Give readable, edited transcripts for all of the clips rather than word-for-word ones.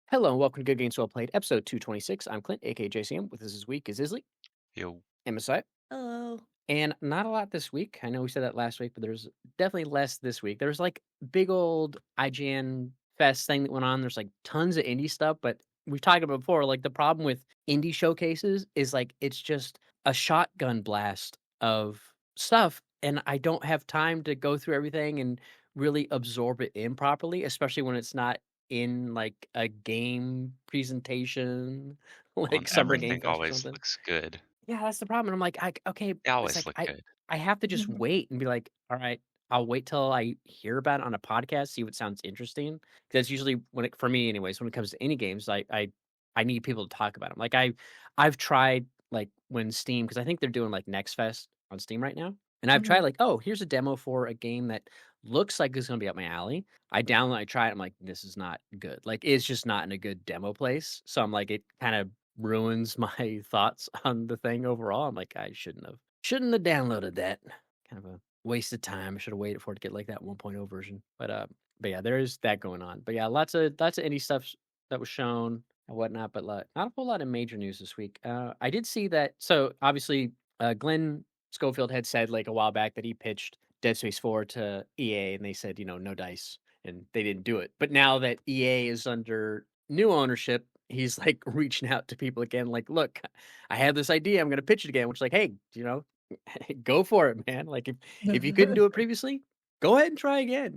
Hello and welcome to Good Games Well Played, episode 226. I'm Clint, aka JCM. With us this week is Isli Yo, and Messiah. Hello. And not a lot this week. I know we said that last week, but there's definitely less this week. There's like big old IGN Fest thing that went on. There's like tons of indie stuff, but we've talked about before. Like the problem with indie showcases is like it's just a shotgun blast of stuff. And I don't have time to go through everything and really absorb it in properly, especially when it's not in like a game presentation, well, like Summer Game everything Fest or always something. looks good. Yeah, that's the problem, and I'm like, okay, They it's always like look good. I have to just wait and be like, "All right, I'll wait till I hear about it on a podcast, see what sounds interesting." Because that's usually when it for me anyways, when it comes to any games, I need people to talk about them. Like, I've tried, like, when Steam, because I think they're doing, like, Next Fest on Steam right now, and I've tried, Mhm. like, "Oh, here's a demo for a game that looks like it's gonna be up my alley." I try it, I'm like, "This is not good." Like, it's just not in a good demo place, so I'm like, it kinda ruins my thoughts on the thing overall. I'm like, I shouldn't have downloaded that. Kind of a waste of time. I should have waited for it to get like that 1.0 version. But yeah, there is that going on. But yeah, lots of indie stuff that was shown and whatnot, but not a whole lot of major news this week. I did see that. So obviously, Glen Schofield had said like a while back that he pitched Dead Space 4 to EA, and they said, no dice, and they didn't do it. But now that EA is under new ownership, he's like reaching out to people again, like, look, I have this idea, I'm gonna pitch it again, which like, hey, go for it, man. Like if you couldn't do it previously, go ahead and try again.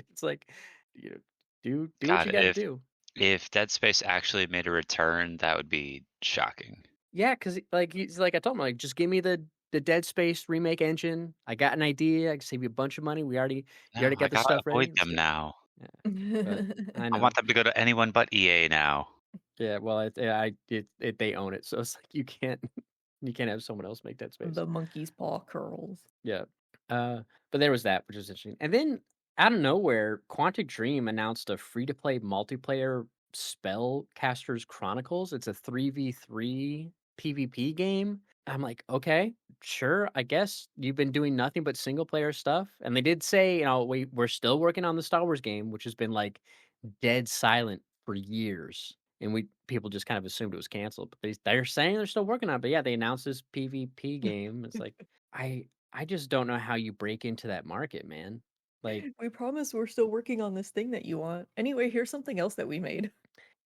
It's like, you know, do what God, you gotta if do. if Dead Space actually made a return, that would be shocking. Yeah, because like he's like I told him, like, just give me the Dead Space remake engine. I got an idea, I can save you a bunch of money. You No, already I got the gotta stuff ready. avoid Let's them do it. now. Yeah. But I I want know. them to go to anyone but EA now. Yeah, well, they own it, so it's like you can't have someone else make Dead Space. The monkey's paw curls. Yeah. Uh, but there was that, which was interesting. And then out of nowhere, Quantic Dream announced a free-to-play multiplayer Spellcasters Chronicles. It's a 3v3 PvP game. I'm like, okay, sure. I guess you've been doing nothing but single player stuff. And they did say, we're still working on the Star Wars game, which has been like dead silent for years. And we people just kind of assumed it was canceled. But they're saying they're still working on it. But yeah, they announced this PvP game. It's like I just don't know how you break into that market, man. Like, We promise we're still working on this thing that you want. Anyway, here's something else that we made.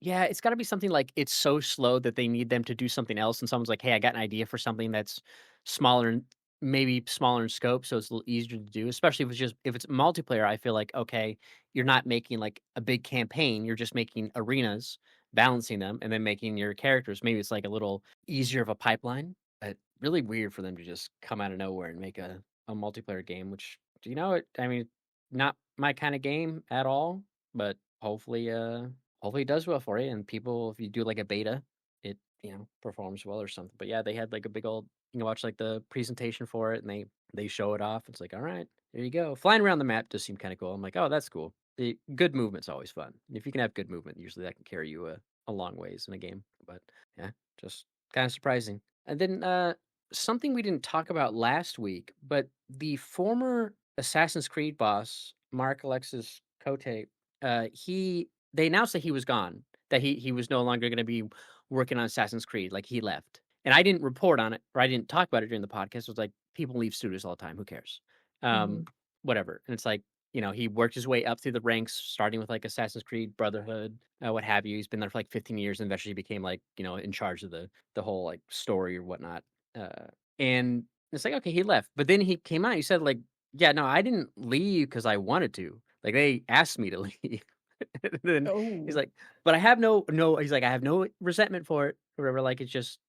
yeah, it's gotta be something like it's so slow that they need them to do something else, and someone's like, "Hey, I got an idea for something that's smaller and maybe smaller in scope, so it's a little easier to do." Especially if it's multiplayer, I feel like, okay, you're not making like a big campaign, you're just making arenas, balancing them, and then making your characters. Maybe it's like a little easier of a pipeline, but really weird for them to just come out of nowhere and make a multiplayer game, which I mean, not my kind of game at all, but hopefully it does well for you, and people, if you do like a beta, it performs well or something. But yeah, they had like a big old you can watch like the presentation for it, and they show it off. It's like, all right, there you go. Flying around the map does seem kind of cool. I'm like, oh, that's cool. The good movement's always fun. If you can have good movement, usually that can carry you a long ways in a game. But yeah, just kind of surprising. And then something we didn't talk about last week, but the former Assassin's Creed boss, Marc-Alexis Cote, he they announced that he was gone, that he was no longer gonna be working on Assassin's Creed, like, he left. And I didn't report on it, or I didn't talk about it during the podcast. It was like, people leave studios all the time, who cares? Mhm. Whatever. And it's like, he worked his way up through the ranks, starting with, like, Assassin's Creed Brotherhood, what have you. He's been there for, like, 15 years and eventually became, like, in charge of the whole, like, story or whatnot. And it's like, okay, he left. But then he came out, he said, like, "Yeah, no, I didn't leave because I wanted to. Like, they asked me to leave." And then he's Oh. like, "But I have no," he's like, "I have no resentment for it or whatever, like, it's just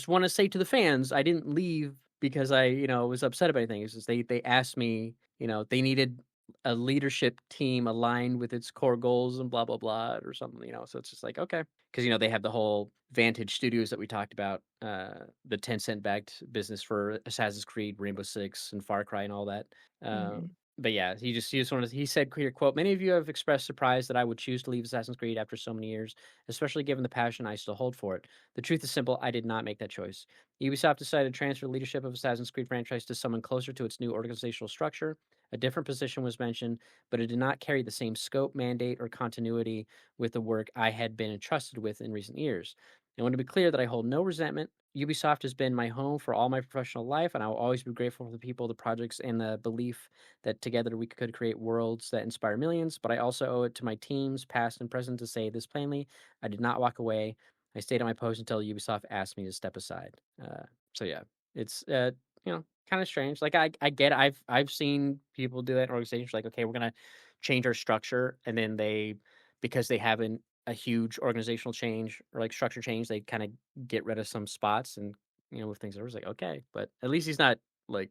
wanna say to the fans, I didn't leave because I was upset about anything. It's just they asked me, they needed a leadership team aligned with its core goals and blah, blah, blah, or something. So it's just like, okay, because they have the whole Vantage Studios that we talked about, the Tencent-backed business for Assassin's Creed, Rainbow Six, and Far Cry and all that. Uh Mhm. but yeah, he just wanted he said, clear quote, "Many of you have expressed surprise that I would choose to leave Assassin's Creed after so many years, especially given the passion I still hold for it. The truth is simple, I did not make that choice. Ubisoft decided to transfer the leadership of Assassin's Creed franchise to someone closer to its new organizational structure. A different position was mentioned, but it did not carry the same scope, mandate, or continuity with the work I had been entrusted with in recent years. I want to be clear that I hold no resentment. Ubisoft has been my home for all my professional life, and I will always be grateful for the people, the projects, and the belief that together we could create worlds that inspire millions. But I also owe it to my teams, past and present, to say this plainly. I did not walk away. I stayed on my post until Ubisoft asked me to step aside. So yeah, it's kind of strange. Like I get it. I've seen people do that in organizations like, okay, we're gonna change our structure, and then because they haven't a huge organizational change or like structure change, they kind of get rid of some spots and move things over. It's like, okay, but at least he's not like,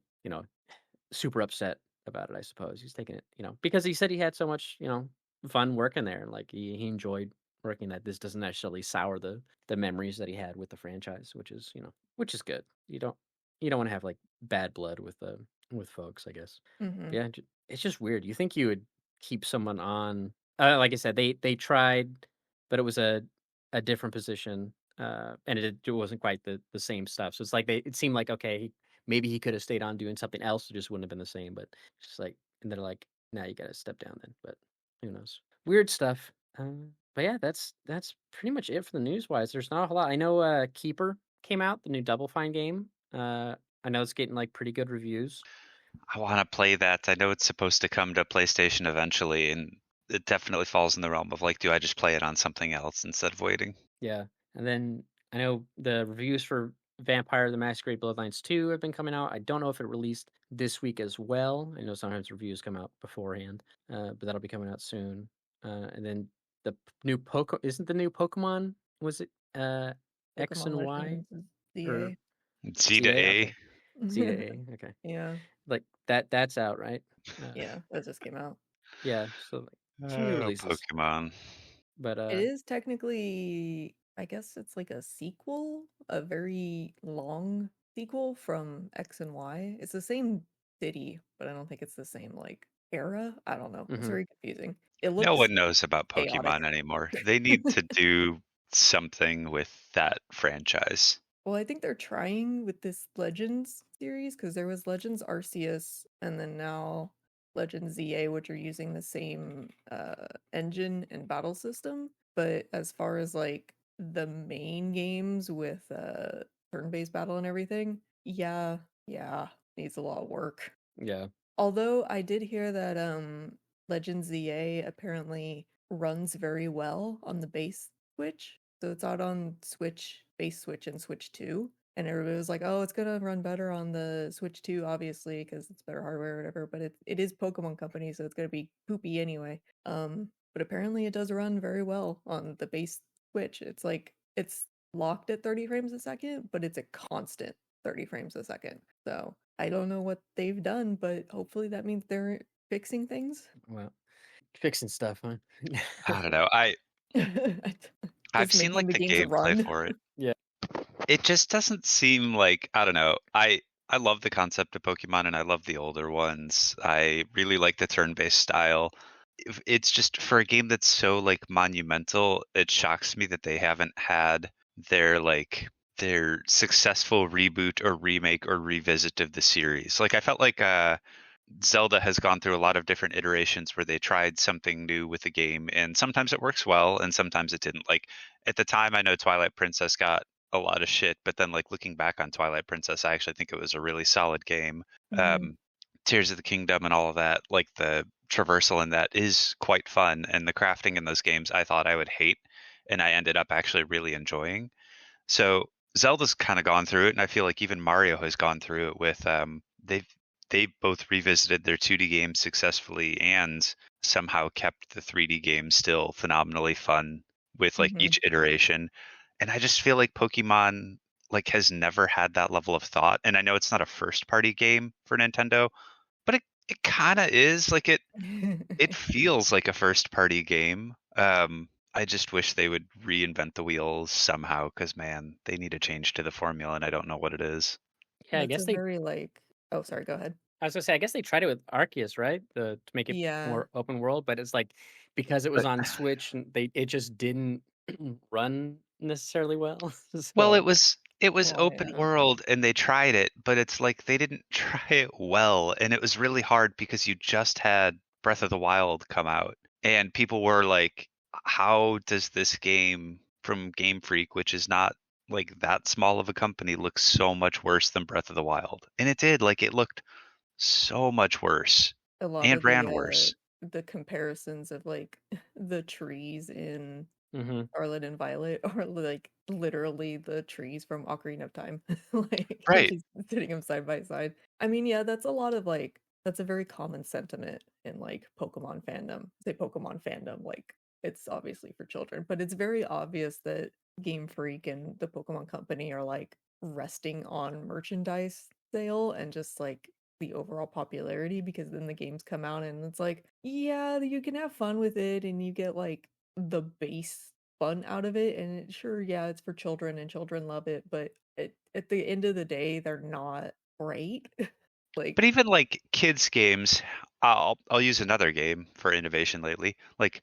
super upset about it, I suppose. He's taking it, because he said he had so much, fun working there and like he enjoyed working that this doesn't necessarily sour the memories that he had with the franchise, which is good. You don't want to have like bad blood with folks, I guess. Hmm. Yeah, it's just weird. You think you would keep someone on like I said, they tried, but it was a different position. And it wasn't quite the same stuff. So it's like it seemed like okay, maybe he could have stayed on doing something else. It just wouldn't have been the same. But it's just like, and they're like, now you got to step down then. But who knows? Weird stuff. But yeah, that's pretty much it for the news wise. There's not a whole lot. I know Keeper came out, the new Double Fine game. I know it's getting like pretty good reviews. I want to play that. I know it's supposed to come to PlayStation eventually, and it definitely falls in the realm of like, do I just play it on something else instead of waiting? Yeah. And then I know the reviews for Vampire the Masquerade Bloodlines 2 have been coming out. I don't know if it released this week as well. I know sometimes reviews come out beforehand, but that'll be coming out soon. And then new isn't the new Pokemon, was it X Pokemon and Y Legends or ZA. Z to ZA? A. Okay. Z to A. Okay. Yeah, Like that's out, right? yeah, that just came out. Yeah, so like two new Oh, releases. Pokemon. But It is technically, I guess it's like a sequel, a very long sequel from X and Y. It's the same city, but I don't think it's the same like era. I don't know. It's mhm. very confusing. It No looks one knows about chaotic. Pokemon anymore. They need to do something with that franchise. Well, I think they're trying with this Legends series because there was Legends Arceus and then now Legends ZA, which are using the same engine and battle system. But as far as like the main games with turn-based battle and everything, yeah, needs a lot of work. Yeah. Although I did hear that Legends ZA apparently runs very well on the base Switch. So it's out on Switch, base Switch and Switch 2. And everybody was like, "Oh, it's gonna run better on the Switch 2, obviously, because it's better hardware or whatever." But it is Pokemon Company, so it's gonna be poopy anyway. But apparently it does run very well on the base Switch. It's like it's locked at 30 frames a second, but it's a constant 30 frames a second. So I don't know what they've done, but hopefully that means they're fixing things. Well, fixing stuff, huh? I don't know. I've Just seen making like the the games gameplay run. for it. Yeah. It just doesn't seem like, I don't know. I love the concept of Pokemon and I love the older ones. I really like the turn-based style. It's just for a game that's so like monumental, it shocks me that they haven't had their like their successful reboot or remake or revisit of the series. Like I felt like Zelda has gone through a lot of different iterations where they tried something new with the game, and sometimes it works well, and sometimes it didn't. Like at the time, I know Twilight Princess got a lot of shit, but then like looking back on Twilight Princess, I actually think it was a really solid game. Mhm. Um, Tears of the Kingdom and all of that, like the traversal in that is quite fun, and the crafting in those games I thought I would hate, and I ended up actually really enjoying. So Zelda's kind of gone through it, and I feel like even Mario has gone through it with they both revisited their 2D games successfully and somehow kept the 3D game still phenomenally fun with like Mhm. each iteration. And I just feel like Pokemon like has never had that level of thought. And I know it's not a first party game for Nintendo, but it kind of is. Like it feels like a first party game. I just wish they would reinvent the wheels somehow because man, they need a change to the formula and I don't know what it is. Yeah, I That's a guess they very like. Oh, sorry. Go ahead. I was gonna say, I guess they tried it with Arceus, right? To make it Yeah. more open world, but it's like because it was But on Switch and it just didn't run necessarily well. Well, So it was Oh open yeah. world and they tried it, but it's like they didn't try it well, and it was really hard because you just had Breath of the Wild come out, and people were like, "How does this game from Game Freak, which is not like that small of a company, look so much worse than Breath of the Wild?" And it did, like it looked so much worse A lot and of ran worse. the comparisons of like the trees in mhm. Scarlet and Violet are like literally the trees from Ocarina of Time. Like you're Right. just sitting them side by side. I mean, yeah, that's a lot of like that's a very common sentiment in like Pokemon fandom. Say Pokemon fandom, like it's obviously for children, but it's very obvious that Game Freak and the Pokemon Company are like resting on merchandise sale and just like the overall popularity because then the games come out and it's like, yeah, you can have fun with it and you get like the base fun out of it and sure, yeah, it's for children and children love it, but at the end of the day, they're not great. But Like, even like kids games, I'll use another game for innovation lately. Like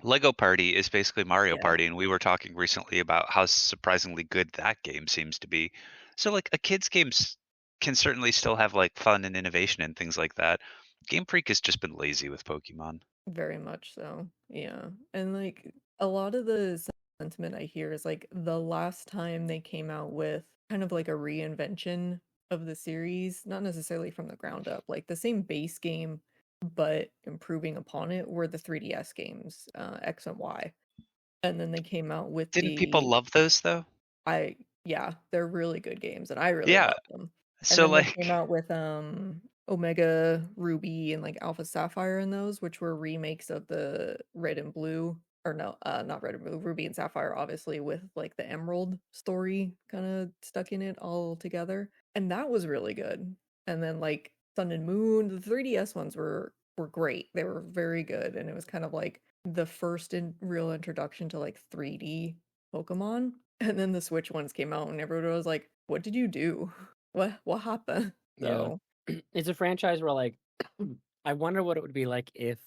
Lego Party is basically Mario yeah, Party, and we were talking recently about how surprisingly good that game seems to be. So like a kids games can certainly still have like fun and innovation and things like that. Game Freak has just been lazy with Pokemon. very much so. Yeah. And like a lot of the sentiment I hear is like the last time they came out with kind of like a reinvention of the series, not necessarily from the ground up, like the same base game, but improving upon it were the 3DS games, X and Y. And then they came out with Didn't people the love those though? I yeah, they're really good games and I really Yeah. love them. And So then they came like out with Omega Ruby and like Alpha Sapphire in those, which were remakes of the Red and Blue or no, not Red and Blue, Ruby and Sapphire obviously with like the Emerald story kind of stuck in it all together. And that was really good. And then like Sun and Moon, the 3DS ones were great. They were very good and it was kind of like the first real introduction to like 3D Pokemon. And then the Switch ones came out and everybody was like, "What did you do? What happened?" Yeah. So, It's a franchise where, like, I wonder what it would be like if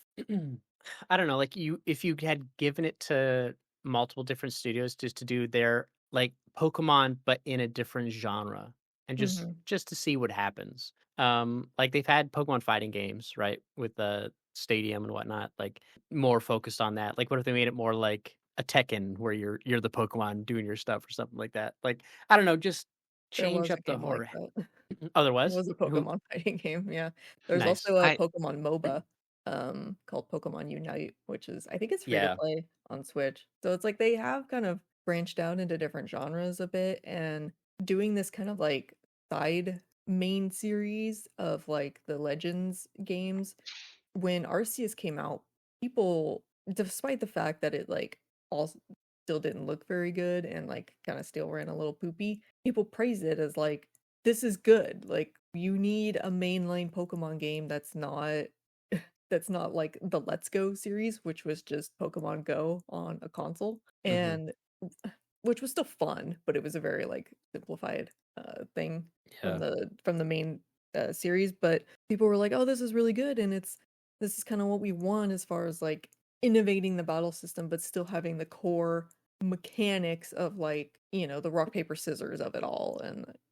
I don't know, like, if you had given it to multiple different studios just to do their, like, Pokemon, but in a different genre, and mhm. just to see what happens. Like, they've had Pokemon fighting games, right, with the Stadium and whatnot, like, more focused on that. Like, what if they made it more like a Tekken where you're the Pokemon doing your stuff or something like that? Like, I don't know, just There change was a up the game like horror. that. Oh, there There was? was a Who Pokemon fighting game, yeah. There's Nice. also a I Pokemon MOBA, called Pokemon Unite, which is I think it's free to Yeah. play on Switch. So it's like they have kind of branched out into different genres a bit and doing this kind of like side main series of like the Legends games when Arceus came out, people, despite the fact that it like all still didn't look very good and like kind of still ran a little poopy, people praised it as like this is good. Like you need a mainline Pokemon game that's not like the Let's Go series, which was just Pokemon Go on a console, Mhm. and which was still fun, but it was a very like simplified thing Yeah. from the main series. But people were like, "Oh, this is really good," and this is kind of what we want as far as like innovating the battle system, but still having the core mechanics of like the rock paper scissors of it all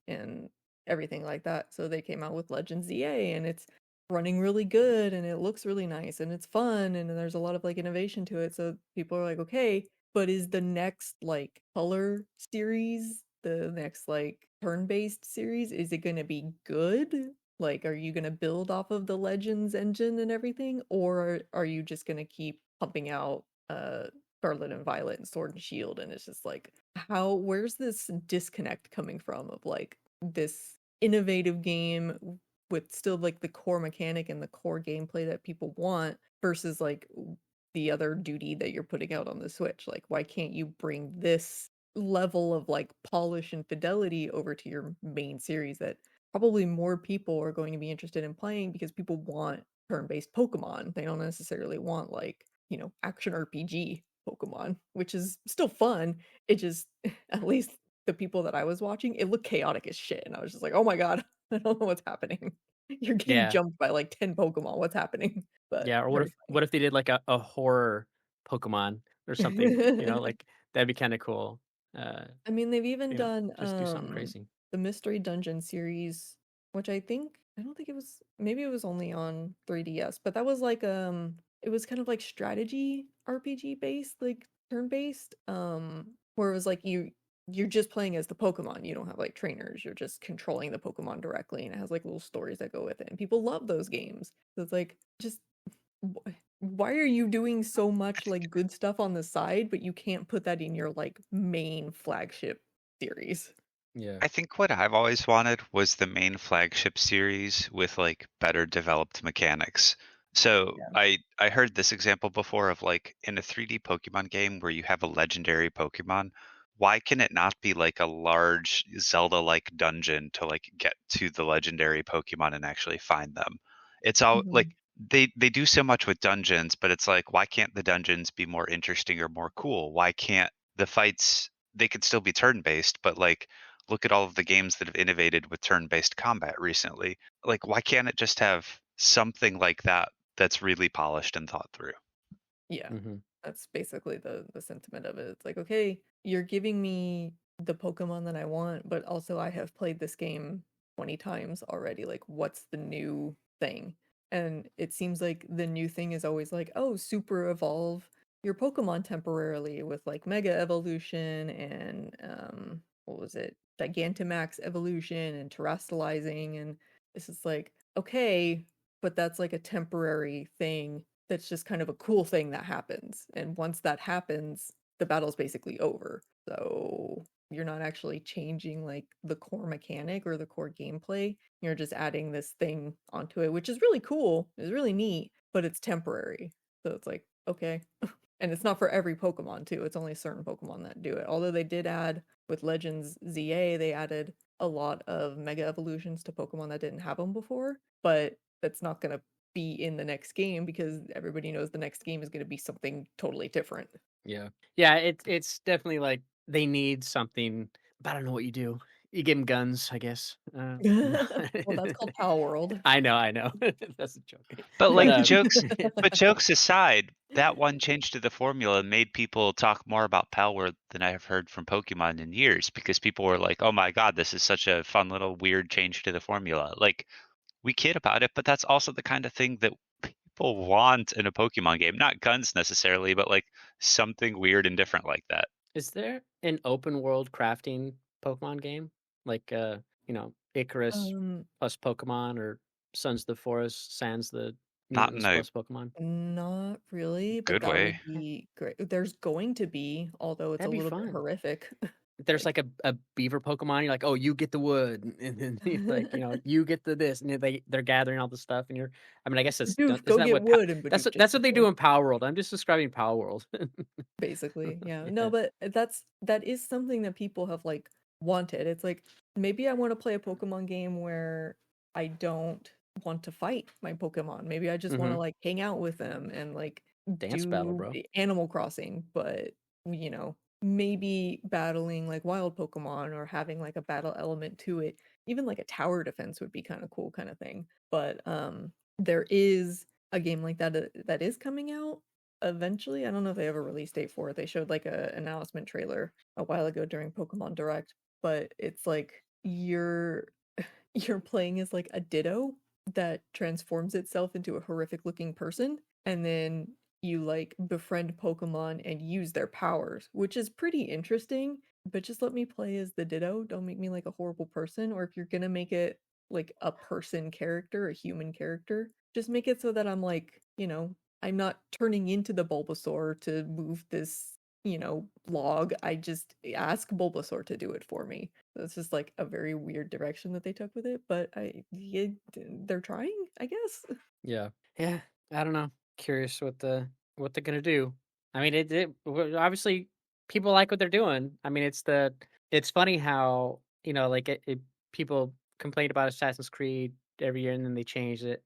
and everything like that. So they came out with Legends EA, and it's running really good and it looks really nice and it's fun and there's a lot of like innovation to it. So people are like, okay, but is the next like color series, the next like turn-based series, is it going to be good? Like, are you going to build off of the Legends engine and everything, or are you just going to keep pumping out Scarlet and Violet and Sword and Shield? And it's just like, where's this disconnect coming from of like this innovative game with still like the core mechanic and the core gameplay that people want versus like the other duty that you're putting out on the Switch. Like, why can't you bring this level of like polish and fidelity over to your main series that probably more people are going to be interested in playing because people want turn-based Pokemon. They don't necessarily want like, action RPG Pokemon, which is still fun. It just at least the people that I was watching, it looked chaotic as shit. And I was just like, oh my God, I don't know what's happening. You're getting Yeah. jumped by like 10 Pokemon. What's happening? But Yeah, or very what if they did like a horror Pokemon or something, funny. like that'd be kinda cool. I mean, they've even You know, done just do something crazy. the Mystery Dungeon series, which I don't think it was, maybe it was only on 3DS, but that was like it was kind of like strategy RPG based, like turn-based, where it was like you're just playing as the Pokemon. You don't have like trainers. You're just controlling the Pokemon directly, and it has like little stories that go with it. And people love those games. So it's like, just why are you doing so much like good stuff on the side, but you can't put that in your like main flagship series? Yeah. I think what I've always wanted was the main flagship series with like better developed mechanics. So Yeah. I heard this example before of like in a 3D Pokemon game where you have a legendary Pokemon, why can it not be like a large Zelda-like dungeon to like get to the legendary Pokemon and actually find them? It's all like Mhm. they do so much with dungeons, but it's like why can't the dungeons be more interesting or more cool? Why can't the fights they could still be turn-based, but like look at all of the games that have innovated with turn-based combat recently. Like, why can't it just have something like that that's really polished and thought through? Yeah. Hmm. That's basically the sentiment of it. It's like, okay, you're giving me the Pokemon that I want, but also I have played this game 20 times already. Like, what's the new thing? And it seems like the new thing is always like, oh, super evolve your Pokemon temporarily with like Mega Evolution and what was it? Gigantamax evolution and terastallizing, and it's just like, okay, but that's like a temporary thing that's just kind of a cool thing that happens. And once that happens, the battle's basically over. So you're not actually changing like the core mechanic or the core gameplay. You're just adding this thing onto it, which is really cool. It's really neat, but it's temporary. So it's like, okay. And it's not for every Pokemon too. It's only certain Pokemon that do it. Although they did add with Legends ZA, they added a lot of mega evolutions to Pokemon that didn't have them before, but that's not going to be in the next game because everybody knows the next game is going to be something totally different. Yeah. Yeah. It's definitely like they need something. But I don't know what you do. You give them guns, I guess. Well, that's called Pal World. I know. I know. That's a joke. But But like jokes aside, that one change to the formula made people talk more about Palworld than I have heard from Pokemon in years because people were like, "Oh my God, this is such a fun little weird change to the formula." Like we kid about it, but that's also the kind of thing that people want in a Pokemon game. Not guns necessarily, but like something weird and different like that. is there an open world crafting Pokemon game? Like Icarus um, plus Pokemon or Sons of the Forest, Sans the Not in Mutants a plus Pokemon? Not really, but good that way. would be great. There's going to be, although it's a That'd be little bit fun. horrific. There's Like, like a beaver Pokemon, you're like, "Oh, you get the wood," and then he's like, "You get the this," and then they're gathering all the stuff, and you're I mean, I guess that's Bidoof, isn't go that get what Pa wood, and Bidoof just that's what gets they do wood. in Power World. I'm just describing Power World. Basically, yeah. No, Yeah. but that is something that people have like wanted. It's like maybe I want to play a Pokemon game where I don't want to fight my Pokemon. Maybe I just want to Mhm. like hang out with them and like Dance battle, do bro. Animal Crossing, but maybe battling like wild Pokemon or having like a battle element to it. Even like a tower defense would be kind of cool kind of thing. But there is a game like that that is coming out eventually. I don't know if they have a release date for it. They showed like a announcement trailer a while ago during Pokemon Direct, but it's like you're playing as like a Ditto that transforms itself into a horrific looking person, and then you like befriend Pokemon and use their powers, which is pretty interesting. But just let me play as the Ditto. Don't make me like a horrible person. Or if you're gonna make it like a person character, a human character, just make it so that I'm like, I'm not turning into the Bulbasaur to move this, log. I just ask Bulbasaur to do it for me. So it's just like a very weird direction that they took with it, but they're trying, I guess. Yeah. Yeah, I don't know. Curious what they're gonna do. I mean, obviously people like what they're doing. I mean, it's funny how like people complain about Assassin's Creed every year and then they change it.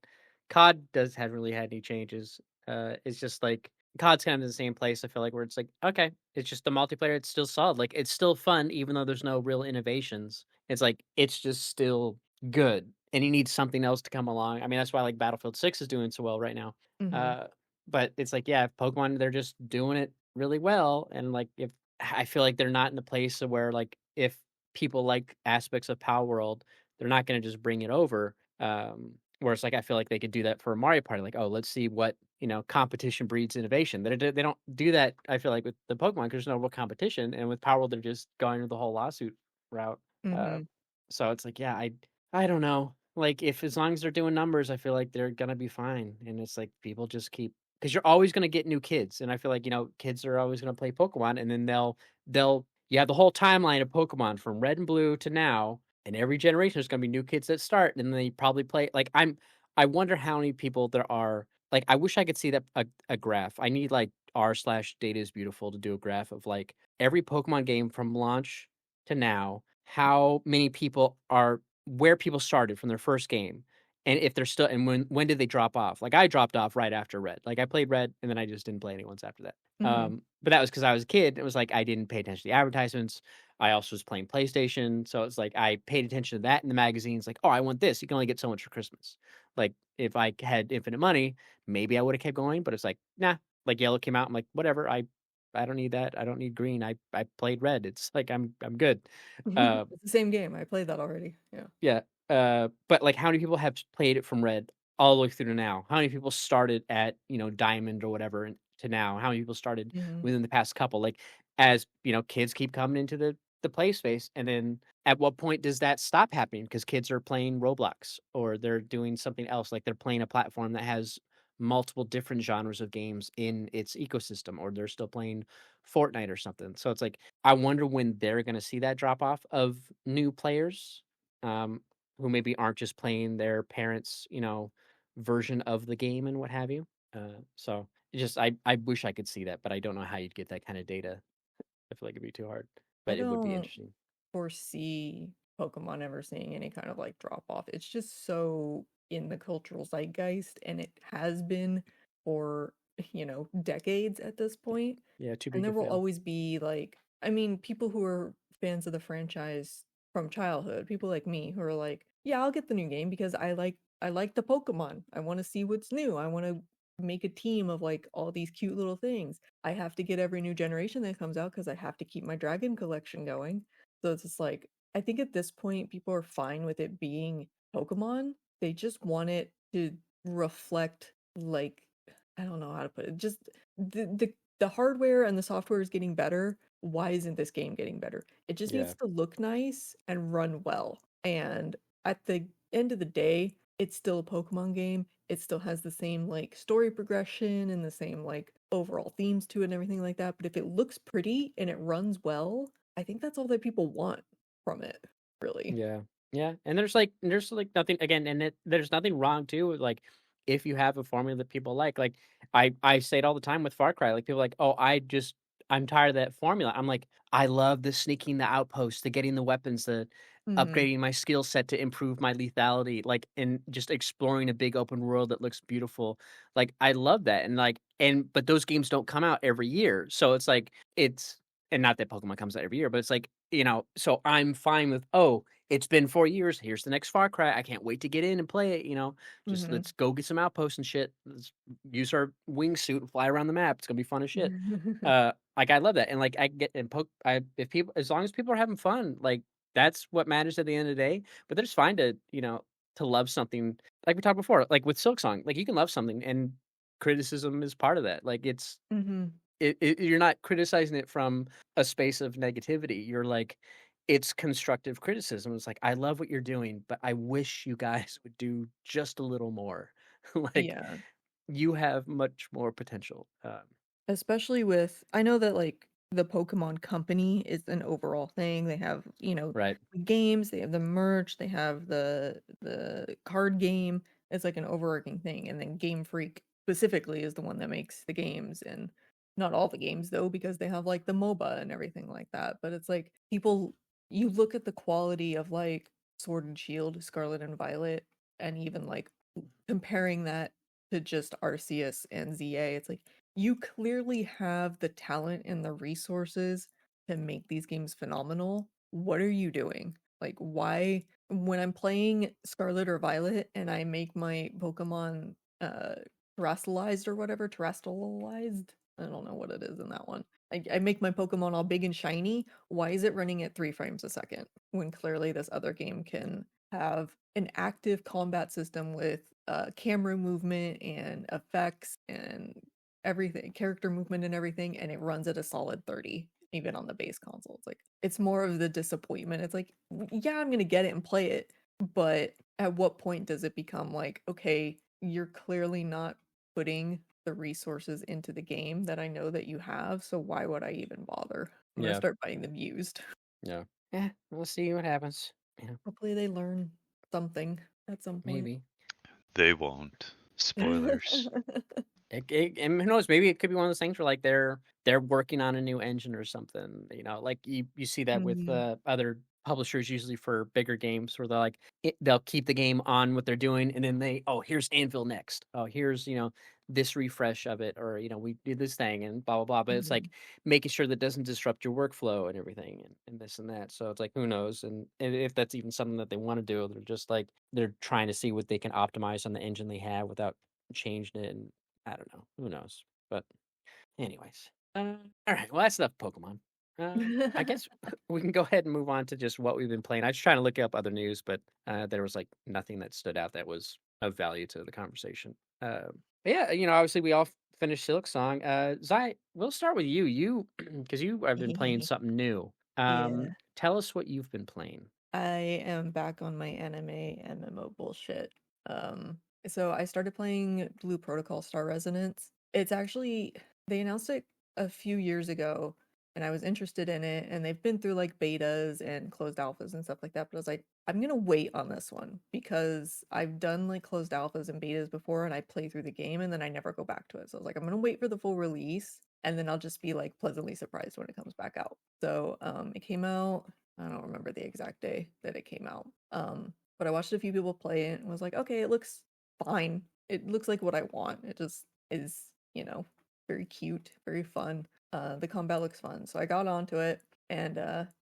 COD does haven't really had any changes. It's just like COD's kind of in the same place. I feel like where it's like okay, it's just the multiplayer. It's still solid. Like it's still fun even though there's no real innovations. It's like it's just still good, and he needs something else to come along. I mean, that's why like Battlefield 6 is doing so well right now. Hmm. Uh, but it's like, yeah, if Pokemon they're just doing it really well, and like if I feel like they're not in the place of where, like, if people like aspects of Power World, they're not gonna just bring it over, whereas, like, I feel like they could do that for a Mario Party, like, "Oh, let's see what, competition breeds innovation." They don't do that, I feel like, with the Pokemon 'cause there's no real competition, and with Power World, they're just going with the whole lawsuit route, uh, Mhm. so it's like, yeah, I don't know. Like, if as long as they're doing numbers, I feel like they're gonna be fine, and it's like people just keep because you're always gonna get new kids, and I feel like, kids are always gonna play Pokemon, and then they'll you have the whole timeline of Pokemon from Red and Blue to now, and every generation there's gonna be new kids that start, and they probably play like, I wonder how many people there are like, I wish I could see that a graph. I need, like, r/data is beautiful to do a graph of, like, every Pokemon game from launch to now, how many people are where people started from their first game, and if they're still and when did they drop off? Like, I dropped off right after Red. Like, I played Red, and then I just didn't play any ones after that. Mhm. But that was because I was a kid. It was like I didn't pay attention to the advertisements. I also was playing PlayStation, so it's like I paid attention to that in the magazines, like, "Oh, I want this. You can only get so much for Christmas." Like, if I had infinite money, maybe I woulda kept going, but it's like, "Nah." Like, yellow came out, I'm like, "Whatever. I don't need that. I don't need green. I played red. It's like I'm good." Uh It's the same game. I played that already. Yeah. yeah, but, like, how many people have played it from red all the way through to now? How many people started at, diamond or whatever and to now? How many people started Mhm. within the past couple? Like, as, kids keep coming into the play space, and then at what point does that stop happening? Because kids are playing Roblox or they're doing something else, like, they're playing a platform that has multiple different genres of games in its ecosystem, or they're still playing Fortnite or something. So it's like, I wonder when they're gonna see that drop off of new players, um, who maybe aren't just playing their parents', version of the game and what have you. So it just I wish I could see that, but I don't know how you'd get that kind of data. I feel like it'd be too hard, I but it would be don't interesting. foresee Pokemon ever seeing any kind of like drop off. It's just so in the cultural zeitgeist, and it has been for, decades at this point. Yeah, too And big there to will fail. always be like, I mean, people who are fans of the franchise from childhood, people like me who are like, yeah, I'll get the new game because I like the Pokemon. I want to see what's new. I want to make a team of like all these cute little things. I have to get every new generation that comes out because I have to keep my dragon collection going. So it's just like, I think at this point, people are fine with it being Pokemon. They just want it to reflect, like, I don't know how to put it, just the hardware and the software is getting better. Why isn't this game getting better? It just Yeah, needs to look nice and run well. And at the end of the day, it's still a Pokemon game. It still has the same like story progression and the same like overall themes to it and everything like that. But if it looks pretty and it runs well, I think that's all that people want from it, really. yeah, yeah. And there's nothing again, and there's nothing wrong too with like if you have a formula that people like. Like I say it all the time with Far Cry. Like people are like, oh, I'm tired of that formula. I'm like, I love the sneaking the outposts, the getting the weapons, the Mhm. upgrading my skill set to improve my lethality, like and just exploring a big open world that looks beautiful. Like I love that. And but those games don't come out every year. So it's like it's and not that Pokemon comes out every year, but it's like, so I'm fine with, oh, it's been 4 years, here's the next Far Cry, I can't wait to get in and play it. Just Mhm. let's go get some outposts and shit. Let's use our wingsuit and fly around the map. It's gonna be fun as shit. Like, I love that, and, like, I get and poke I if people as long as people are having fun, like, that's what matters at the end of the day, but it's fine to, to love something like we talked before, like with Silksong, like, you can love something, and criticism is part of that, like, Mhm. you're not criticizing it from a space of negativity. You're like, it's constructive criticism. It's like, I love what you're doing, but I wish you guys would do just a little more. Like, Yeah. you have much more potential. Especially with, I know that like the Pokemon Company is an overall thing. They have, Right. the games, they have the merch, they have the card game. It's like an overarching thing. And then Game Freak specifically is the one that makes the games, and not all the games though, because they have like the MOBA and everything like that. But it's like people, you look at the quality of like Sword and Shield, Scarlet and Violet, and even like comparing that to just Arceus and ZA, it's like you clearly have the talent and the resources to make these games phenomenal. What are you doing? Like, why, when I'm playing Scarlet or Violet and I make my Pokemon terrestrialized or whatever, terrestrialized? I don't know what it is in that one. I make my Pokemon all big and shiny. Why is it running at 3 frames a second when clearly this other game can have an active combat system with camera movement and effects and everything, character movement and everything, and it runs at a solid 30, even on the base console. It's like, it's more of the disappointment. It's like, yeah, I'm gonna get it and play it, but at what point does it become like, okay, you're clearly not putting the resources into the game that I know that you have, so why would I even bother? I'm gonna Yeah. start buying them used. Yeah. Yeah. We'll see what happens. Yeah. Hopefully they learn something at some point. Maybe. They won't. Spoilers. And who knows? Maybe it could be one of those things where like they're working on a new engine or something. You know, like you see that with Mhm, other publishers usually for bigger games where they're like they'll keep the game on what they're doing and then here's Anvil next. Oh, here's this refresh of it, or we did this thing and blah blah blah. But it's like mhm. making sure that doesn't disrupt your workflow and everything and this and that. So it's like who knows? And if that's even something that they want to do, they're just like they're trying to see what they can optimize on the engine they have without changing it. And I don't know. Who knows? But anyways, all right. Well, that's enough Pokemon. I guess we can go ahead and move on to just what we've been playing. I was trying to look up other news, but there was like nothing that stood out that was of value to the conversation. But yeah, obviously we all finished Silk Song. Zai, we'll start with you. You, because you have been playing something new. Yeah. Tell us what you've been playing. I am back on my anime MMO bullshit. Um, so I started playing Blue Protocol Star Resonance. It's actually, they announced it a few years ago and I was interested in it, and they've been through like betas and closed alphas and stuff like that, but I was like, I'm gonna wait on this one because I've done like closed alphas and betas before and I play through the game and then I never go back to it. So I was like, I'm gonna wait for the full release and then I'll just be like pleasantly surprised when it comes back out. So it came out, I don't remember the exact day that it came out. But I watched a few people play it and was like, okay, it looks fine. It looks like what I want. It just is, very cute, very fun. The combat looks fun. So I got onto it and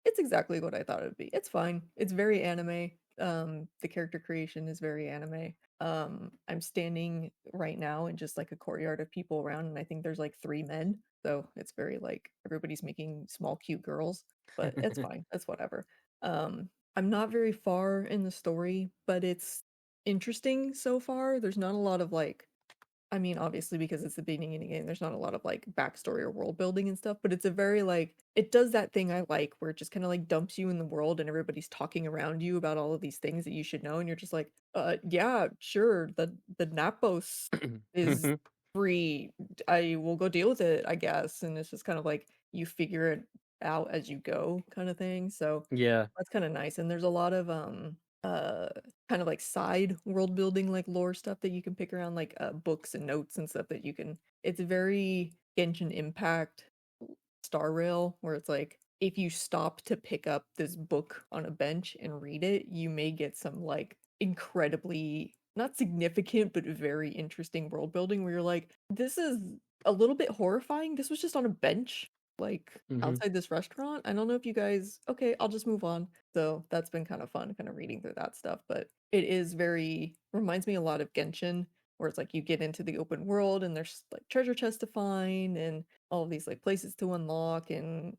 it's exactly what I thought it would be. It's fine. It's very anime. The character creation is very anime. I'm standing right now in just like a courtyard of people around, and I think there's like 3 men. So it's very like everybody's making small cute girls, but it's fine. That's whatever. I'm not very far in the story, but it's interesting so far. There's not a lot of like, I mean, obviously because it's the beginning of the game, there's not a lot of like backstory or world building and stuff, but it's a very like, it does that thing I like where it just kind of like dumps you in the world and everybody's talking around you about all of these things that you should know, and you're just like, yeah, sure, the Napos is free. I will go deal with it, I guess. And it's just kind of like you figure it out as you go kind of thing. So Yeah. that's kind of nice. And there's a lot of uh kind of like side world building like lore stuff that you can pick around, like books and notes and stuff that you can, it's very Genshin Impact Star Rail, where it's like if you stop to pick up this book on a bench and read it, you may get some like incredibly not significant but very interesting world building where you're like, this is a little bit horrifying. This was just on a bench like hmm outside this restaurant. I don't know if you guys, okay, I'll just move on. So that's been kind of fun, kind of reading through that stuff. But it is very, reminds me a lot of Genshin, where it's like you get into the open world and there's like treasure chests to find and all of these like places to unlock, and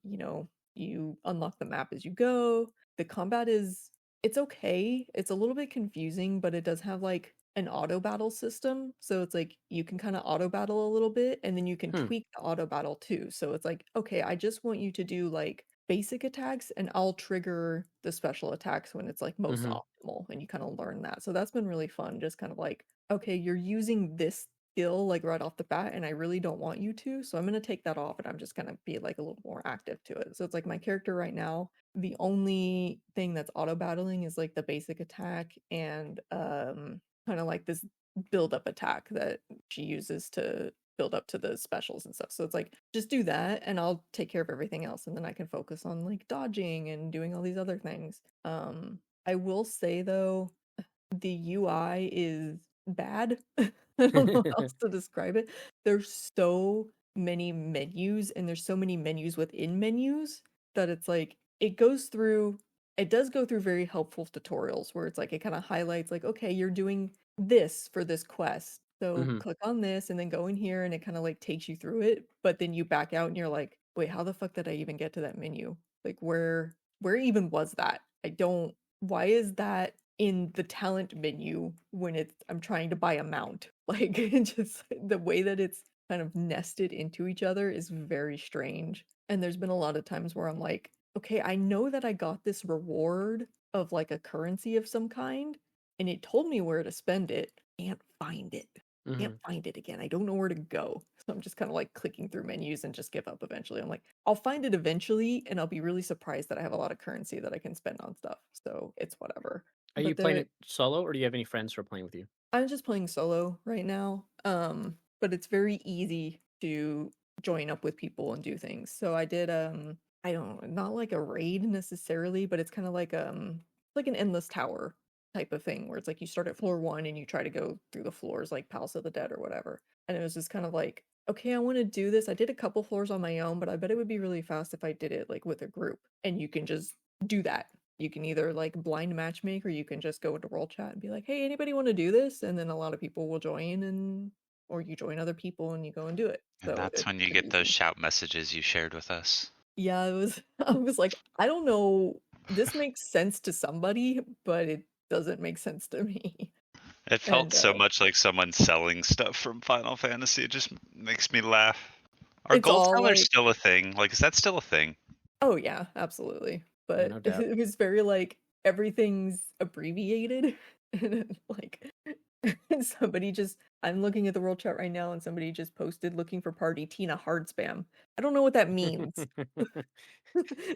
you unlock the map as you go. The combat is, it's okay. It's a little bit confusing, but it does have like an auto battle system. So it's like you can kind of auto battle a little bit and then you can Hmm. tweak the auto battle too. So it's like, okay, I just want you to do like basic attacks and I'll trigger the special attacks when it's like most hmm optimal, and you kind of learn that. So that's been really fun. Just kind of like, okay, you're using this skill like right off the bat and I really don't want you to. So I'm going to take that off and I'm just going to be like a little more active to it. So it's like my character right now, the only thing that's auto battling is like the basic attack and kind of like this build up attack that she uses to build up to the specials and stuff. So it's like, just do that and I'll take care of everything else. And then I can focus on like dodging and doing all these other things. I will say though, the UI is bad. I don't know how else to describe it. There's so many menus and there's so many menus within menus that it's like it does go through very helpful tutorials where it's like it kind of highlights like, okay, you're doing this for this quest. So hmm click on this and then go in here, and it kind of like takes you through it, but then you back out and you're like, wait, how the fuck did I even get to that menu? Like where even was that? I don't why is that in the talent menu when I'm trying to buy a mount? Like it just the way that it's kind of nested into each other is very strange. And there's been a lot of times where I'm like, okay, I know that I got this reward of like a currency of some kind, and it told me where to spend it. Can't find it. Can't Mhm. find it again. I don't know where to go. So I'm just kind of like clicking through menus and just give up eventually. I'm like, I'll find it eventually, and I'll be really surprised that I have a lot of currency that I can spend on stuff. So it's whatever. Are you But playing there it solo, or do you have any friends who are playing with you? I'm just playing solo right now. But it's very easy to join up with people and do things. So I did I don't know, not like a raid necessarily, but it's kind of like an endless tower type of thing where it's like you start at floor 1 and you try to go through the floors like Palace of the Dead or whatever. And it was just kind of like, okay, I want to do this. I did a couple floors on my own, but I bet it would be really fast if I did it like with a group. And you can just do that. You can either like blind matchmake or you can just go into world chat and be like, hey, anybody want to do this? And then a lot of people will join, and or you join other people and you go and do it. And So that's it's when you pretty get those easy. shout messages you shared with us. Yeah, it was I was like, I don't know, this makes sense to somebody, but it doesn't make sense to me. It felt And so much like someone selling stuff from Final Fantasy. It just makes me laugh. Are it's gold all sellers like, still a thing? Like, is that still a thing? oh yeah, absolutely. Yeah, But no doubt. it was very like everything's abbreviated and like somebody just I'm looking at the world chat right now and somebody just posted looking for party Tina hard spam. I don't know what that means.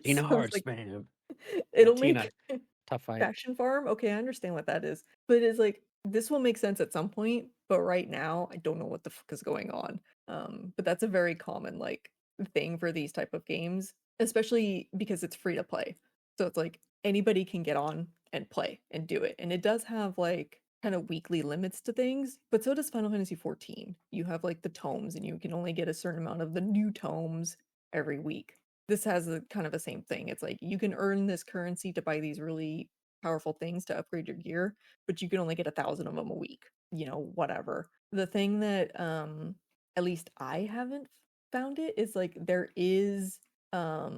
Tina So I was hard like, spam. Yeah, it'll Tina, make tough fight. Fashion Farm. Okay, I understand what that is. But it's like this will make sense at some point, but right now I don't know what the fuck is going on. But that's a very common like thing for these type of games, especially because it's free to play. So it's like anybody can get on and play and do it. And it does have like kind of weekly limits to things, but so does Final Fantasy 14. You have like the tomes and you can only get a certain amount of the new tomes every week. This has a kind of the same thing. It's like you can earn this currency to buy these really powerful things to upgrade your gear, but you can only get 1,000 of them a week. You know, whatever. The thing that at least I haven't found it is like there is a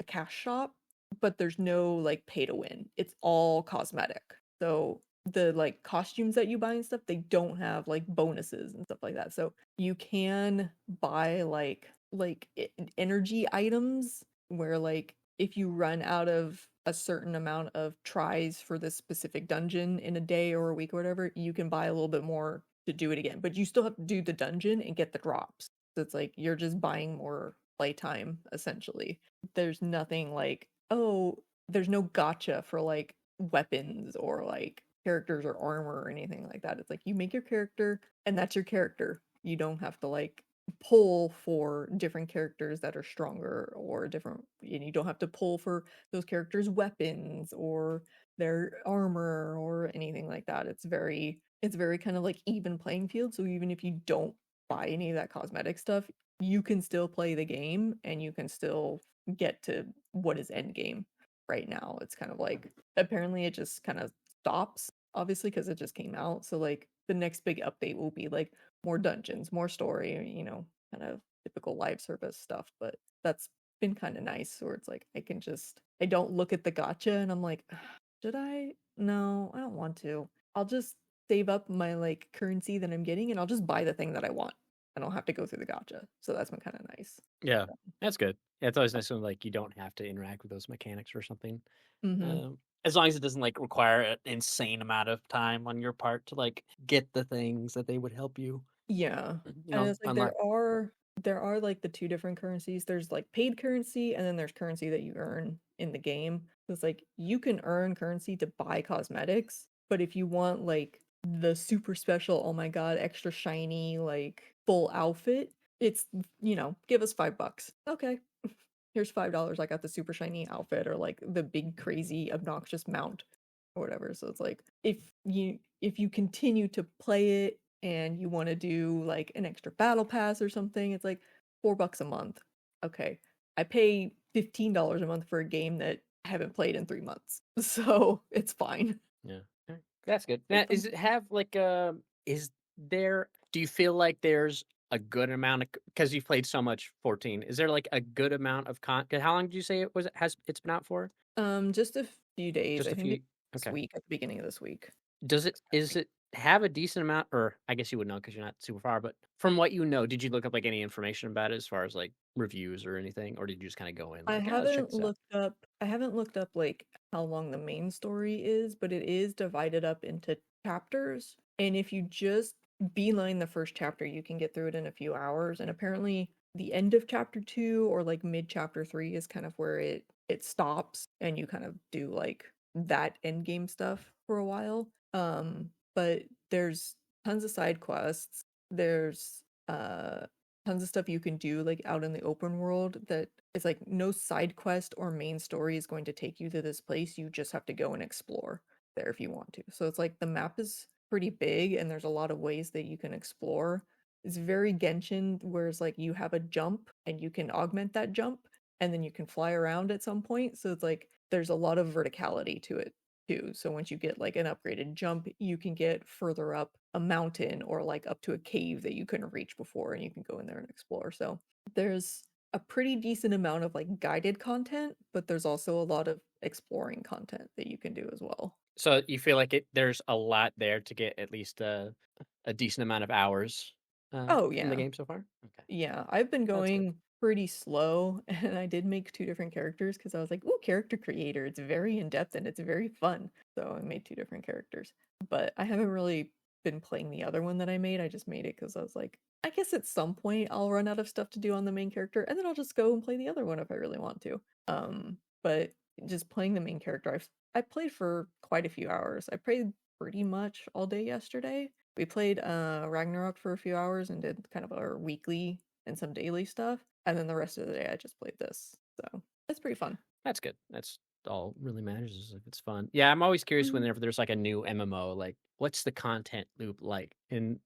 cash shop, but there's no like pay to win. It's all cosmetic. So the like costumes that you buy and stuff, they don't have like bonuses and stuff like that. So you can buy energy items where like if you run out of a certain amount of tries for this specific dungeon in a day or a week or whatever, you can buy a little bit more to do it again. But you still have to do the dungeon and get the drops. So it's like you're just buying more playtime essentially. There's nothing like, oh, there's no gotcha for like weapons or like characters or armor or anything like that. It's like you make your character and that's your character. You don't have to like pull for different characters that are stronger or different, and you don't have to pull for those characters weapons or their armor or anything like that. It's very kind of like even playing field, so even if you don't buy any of that cosmetic stuff, you can still play the game and you can still get to what is end game. Right now it's kind of like apparently it just kind of stops obviously because it just came out, so like the next big update will be like more dungeons, more story, kind of typical live service stuff. But that's been kind of nice where it's like I don't look at the gotcha and I'm like, should I? No, I don't want to. I'll just save up my like currency that I'm getting and I'll just buy the thing that I want. I don't have to go through the gotcha. So that's been kind of nice. Yeah, that's good. Yeah, it's always nice when like you don't have to interact with those mechanics or something. Mm-hmm. As long as it doesn't like require an insane amount of time on your part to like get the things that they would help you, Yeah. you And know, it's like unlock. there are like the two different currencies. There's like paid currency and then there's currency that you earn in the game. So it's like you can earn currency to buy cosmetics, but if you want like the super special, oh my god, extra shiny, like full outfit, it's give us $5. Okay. Here's $5. I got the super shiny outfit or like the big crazy obnoxious mount or whatever. So it's like if you continue to play it and you want to do like an extra battle pass or something, it's like $4 a month. Okay. I pay $15 a month for a game that I haven't played in 3 months. So it's fine. Yeah, okay, that's good. Now, It's is fine. it have like is there? Do you feel like there's a good amount of, because you've played so much 14, is there like a good amount of 'cause how long did you say it's been out for? Just a few days. Just I a think few. it's this Okay. week, at the beginning of this week. Is it have a decent amount, or I guess you would know because you're not super far, but from what you know, did you look up like any information about it as far as like reviews or anything, or did you just kind of go in like, yeah, let's check this out? I haven't looked up like how long the main story is, but it is divided up into chapters. And if you just beeline the first chapter, you can get through it in a few hours. And apparently the end of chapter 2 or like mid chapter 3 is kind of where it stops and you kind of do like that end game stuff for a while. But there's tons of side quests. There's tons of stuff you can do like out in the open world that is like no side quest or main story is going to take you to this place. You just have to go and explore there if you want to. So it's like the map is pretty big and there's a lot of ways that you can explore. It's very Genshin, whereas like you have a jump and you can augment that jump and then you can fly around at some point. So it's like there's a lot of verticality to it too. So once you get like an upgraded jump, you can get further up a mountain or like up to a cave that you couldn't reach before and you can go in there and explore. So there's a pretty decent amount of like guided content, but there's also a lot of exploring content that you can do as well. So you feel like there's a lot there to get at least a decent amount of hours Oh from the yeah. game so far? Okay. Yeah, I've been That's good. going pretty slow, and I did make 2 different characters because I was like, "Ooh, character creator, it's very in-depth and it's very fun." So I made 2 different characters. But I haven't really been playing the other one that I made. I just made it because I was like, I guess at some point I'll run out of stuff to do on the main character, and then I'll just go and play the other one if I really want to. But just playing the main character, I played for quite a few hours. I played pretty much all day yesterday. We played Ragnarok for a few hours and did kind of our weekly and some daily stuff, and then the rest of the day I just played this. So it's pretty fun. That's good. That's all really matters is if it's fun. Yeah, I'm always curious Mhm. whenever there's like a new MMO, like what's the content loop like? And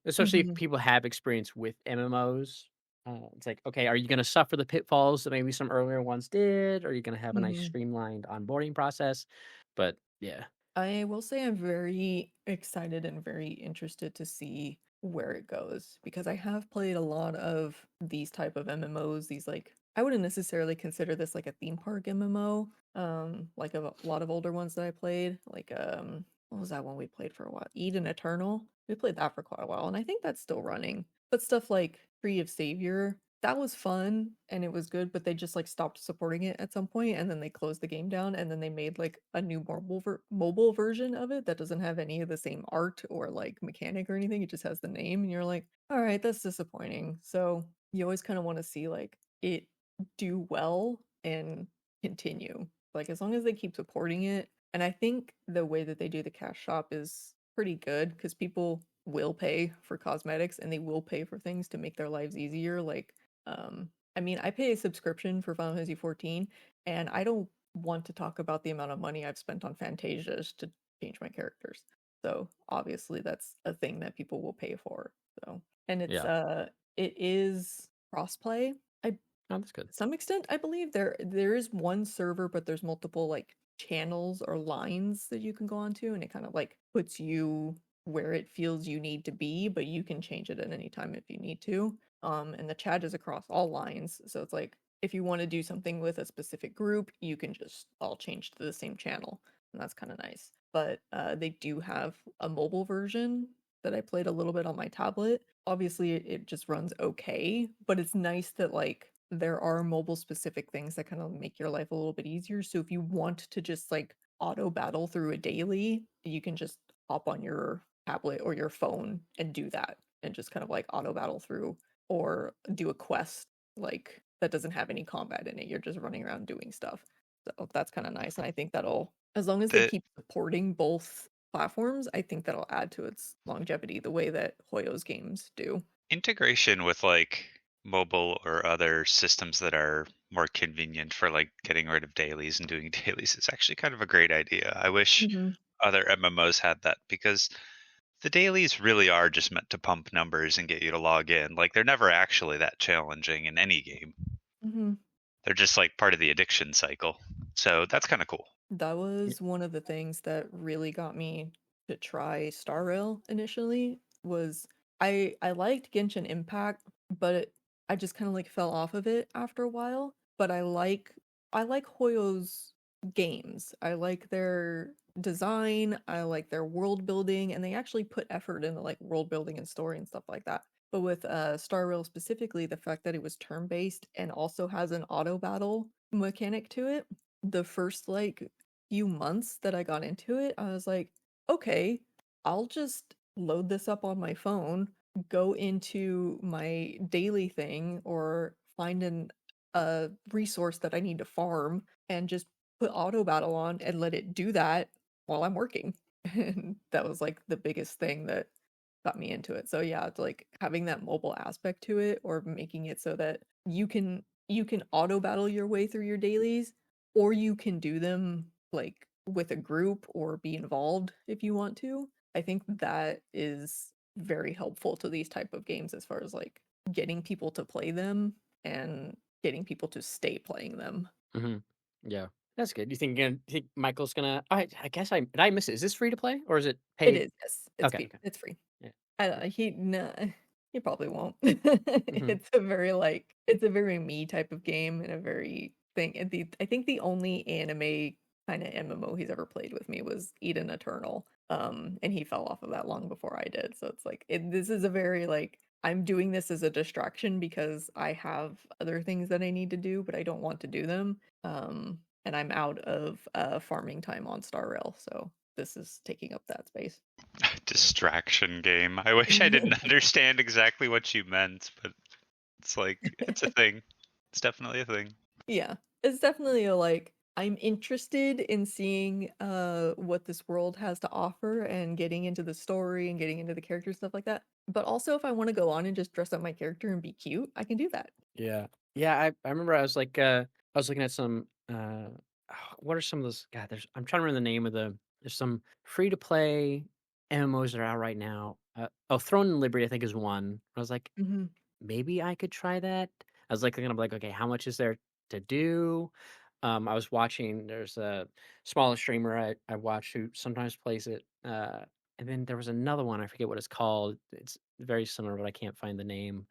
especially if Mhm. people have experience with MMOs, it's like, okay, are you going to suffer the pitfalls that maybe some earlier ones did? Or are you going to have a nice Mhm. streamlined onboarding process? But yeah, I will say I'm very excited and very interested to see where it goes because I have played a lot of these type of MMOs, these like I wouldn't necessarily consider this like a theme park MMO. Like a lot of older ones that I played, like what was that one we played for a while? Eden Eternal. We played that for quite a while and I think that's still running. But stuff like Tree of Savior, that was fun and it was good, but they just like stopped supporting it at some point and then they closed the game down and then they made like a new mobile version of it that doesn't have any of the same art or like mechanic or anything. It just has the name and you're like, all right, that's disappointing. So you always kind of want to see like it do well and continue. Like as long as they keep supporting it. And I think the way that they do the cash shop is pretty good because people will pay for cosmetics and they will pay for things to make their lives easier. Like um, I mean, I pay a subscription for Final Fantasy 14, and I don't want to talk about the amount of money I've spent on Fantasias to change my characters. So obviously that's a thing that people will pay for. So and yeah, it is crossplay. I oh, that's good. to some extent, I believe there is one server, but there's multiple like channels or lines that you can go onto, and it kind of like puts you where it feels you need to be, but you can change it at any time if you need to. And the chat is across all lines, so it's like if you want to do something with a specific group, you can just all change to the same channel, and that's kind of nice. But they do have a mobile version that I played a little bit on my tablet. Obviously, it just runs okay, but it's nice that like there are mobile specific things that kind of make your life a little bit easier. So if you want to just like auto battle through a daily, you can just hop on your tablet or your phone and do that and just kind of like auto battle through or do a quest like that doesn't have any combat in it. You're just running around doing stuff. So that's kind of nice. And I think that'll, as long as they The keep supporting both platforms, I think that'll add to its longevity the way that Hoyo's games do. integration with like mobile or other systems that are more convenient for like getting rid of dailies and doing dailies is actually kind of a great idea. I wish Mm-hmm. other MMOs had that because the dailies really are just meant to pump numbers and get you to log in. Like they're never actually that challenging in any game. Mm-hmm. They're just like part of the addiction cycle. So that's kind of cool. That Yeah. was one of the things that really got me to try Star Rail initially was I liked Genshin Impact, but I just kind of like fell off of it after a while. But I like Hoyo's games. I like their design, I like their world building, and they actually put effort into like world building and story and stuff like that. But with Star Rail specifically, the fact that it was turn-based and also has an auto battle mechanic to it, the first like few months that I got into it, I was like, okay, I'll just load this up on my phone, go into my daily thing, or find a resource that I need to farm, and just put auto battle on and let it do that while I'm working. And that was like the biggest thing that got me into it. So yeah, it's like having that mobile aspect to it, or making it so that you can auto battle your way through your dailies, or you can do them like with a group or be involved if you want to. I think that is very helpful to these type of games as far as like getting people to play them and getting people to stay playing them. Hmm. Yeah, that's good. You think Michael's gonna? I guess I did I miss it. Is this free to play or is it It paid? is, yes. It's Okay, free. okay, It's free. yeah. I don't he no, he probably won't. Hmm. It's a very me type of game and a very thing. And I think the only anime kind of MMO he's ever played with me was Eden Eternal. And he fell off of that long before I did. So it's like this is a very like I'm doing this as a distraction because I have other things that I need to do, but I don't want to do them. And I'm out of farming time on Star Rail, so this is taking up that space. Distraction game. I wish I didn't understand exactly what you meant, but it's like it's a thing. It's definitely a thing. Yeah, it's definitely a like I'm interested in seeing what this world has to offer and getting into the story and getting into the character stuff like that. But also if I want to go on and just dress up my character and be cute, I can do that. Yeah, yeah. I remember I was looking at some what are some of those? God, I'm trying to remember the name of there's some free to play MMOs that are out right now. Oh, Throne and Liberty I think is one. I was like, Hmm. maybe I could try that. I was like thinking of like, okay, how much is there to do? I was watching. There's a smaller streamer I watch who sometimes plays it. And then there was another one. I forget what it's called. It's very similar, but I can't find the name